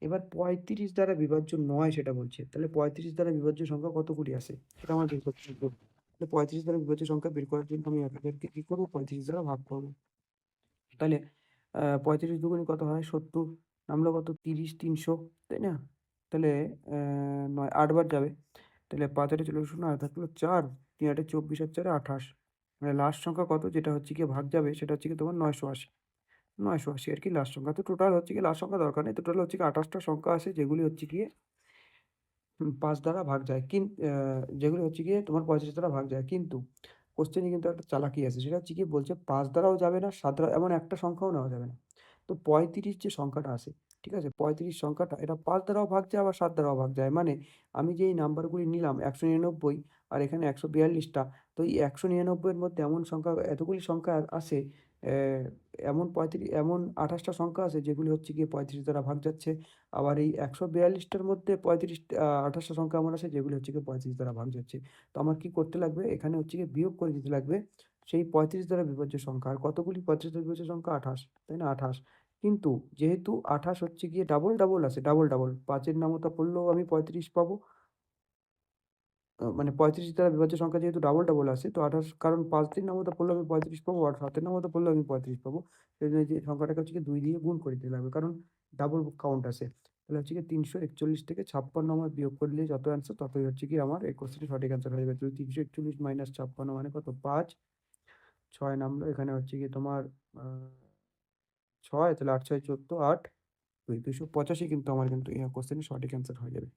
এবার ৩৫ দ্বারা বিভাজ্য নয় সেটা বলছে। তাহলে ৩৫ দ্বারা বিভাজ্য সংখ্যা কতগুলি আছে? সেটা আমার বের করতে হবে। তাহলে ৩৫ দ্বারা বিভাজ্য সংখ্যা বের করার জন্য আমি ১০০০ কে কি করব? ৩৫ দ্বারা ভাগ করব। তাহলে ৩৫ দুগুণে কত হয়? ৭০, নামলো কত? ৩০, ৩০০, তাই না? তাহলে ৯ ৮ বার যাবে। তাহলে ৫ ৮ চলে আসলো, আর থাকলো ৪, ৩ ৮ ২৪ আর ৪ ২৮। মানে লাস্ট সংখ্যা কত? যেটা হচ্ছে গিয়ে ভাগ যাবে সেটা হচ্ছে গিয়ে তোমার ৯৮০। ৯৮০ আরকি লাস্ট সংখ্যা। তো টোটাল হচ্ছে গিয়ে লাস্ট সংখ্যা দরকার নেই। টোটাল হচ্ছে গিয়ে ২৮ টা সংখ্যা আছে যেগুলি হচ্ছে গিয়ে ৫ দ্বারা ভাগ যায়। যেগুলো হচ্ছে গিয়ে তোমার ৩৫ দ্বারা ভাগ যায়। কিন্তু কোশ্চেনে কিন্তু একটা চালাকি আছে। সেটা হচ্ছে গিয়ে বলছে ৫ দ্বারাও যাবে না, ৭ দ্বারা, এমন একটা সংখ্যাও নেওয়া যাবে না। তো ৩৫ যে সংখ্যাটা আছে, ঠিক আছে? ৩৫ সংখ্যাটা এটা ৫ দ্বারাও ভাগ যায় আবার ৭ দ্বারাও ভাগ যায়। মানে আমি যে এই নাম্বারগুলি নিলাম ১৯৯ আর এখানে ১৪২ টা। তো এই ১৯৯ এর মধ্যে এমন সংখ্যা এতগুলি সংখ্যা আসে, অ্যা এমন ২৮ টা সংখ্যা আছে যেগুলি হচ্ছে গিয়ে ৩৫ দ্বারা ভাগ যাচ্ছে। আবার এই ১৪২ টার মধ্যে ২৮ টা সংখ্যা এমন আছে যেগুলি হচ্ছে গিয়ে ৩৫ দ্বারা ভাগ যাচ্ছে। তো আমার কি করতে লাগবে? এখানে হচ্ছে গিয়ে বিয়োগ করে দিতে লাগবে সেই ৩৫ দ্বারা বিভাজ্য সংখ্যা। আর কতগুলি ৩৫ দ্বারা বিভাজ্য সংখ্যা? ২৮, তাই না? ২৮। কিন্তু যেহেতু ২৮ হচ্ছে গিয়ে ডাবল আছে, ডাবল। ৫ এর নামতা পড়লেও আমি ৩৫ পাবো। মানে ৩৫ দ্বারা বিভাজ্য সংখ্যা যেহেতু ডাবল আসে, তো ২৮, কারণ ৫ দিন নামতা পড়লে আমি ৩৫ পাবো, আর ৭ এর নামতা পড়লেও আমি ৩৫ পাবো। সেজন্য এই যে সংখ্যাটাকে হচ্ছে গিয়ে ২ দিয়ে গুণ করে দিতে লাগবে। কারণ ডাবল কাউন্ট আছে। তাহলে হচ্ছে গিয়ে ৩৪১ থেকে ৫৬ আমার বিয়োগ করলে যত অ্যান্সার ততই হচ্ছে গিয়ে আমার এই কোয়েশ্চেনের সঠিক অ্যান্সার হয়ে যাবে। তো ৩৪১ মাইনাস ৫৬ মানে কত? ৫, ৬ নামলো এখানে হচ্ছে গিয়ে তোমার আ ৬, তাহলে ৮, ৬, ১৪, ৮, ২, ২৮৫ কিন্তু আমার কিন্তু কোয়েশ্চেনের সঠিক অ্যান্সার হয়ে যাবে।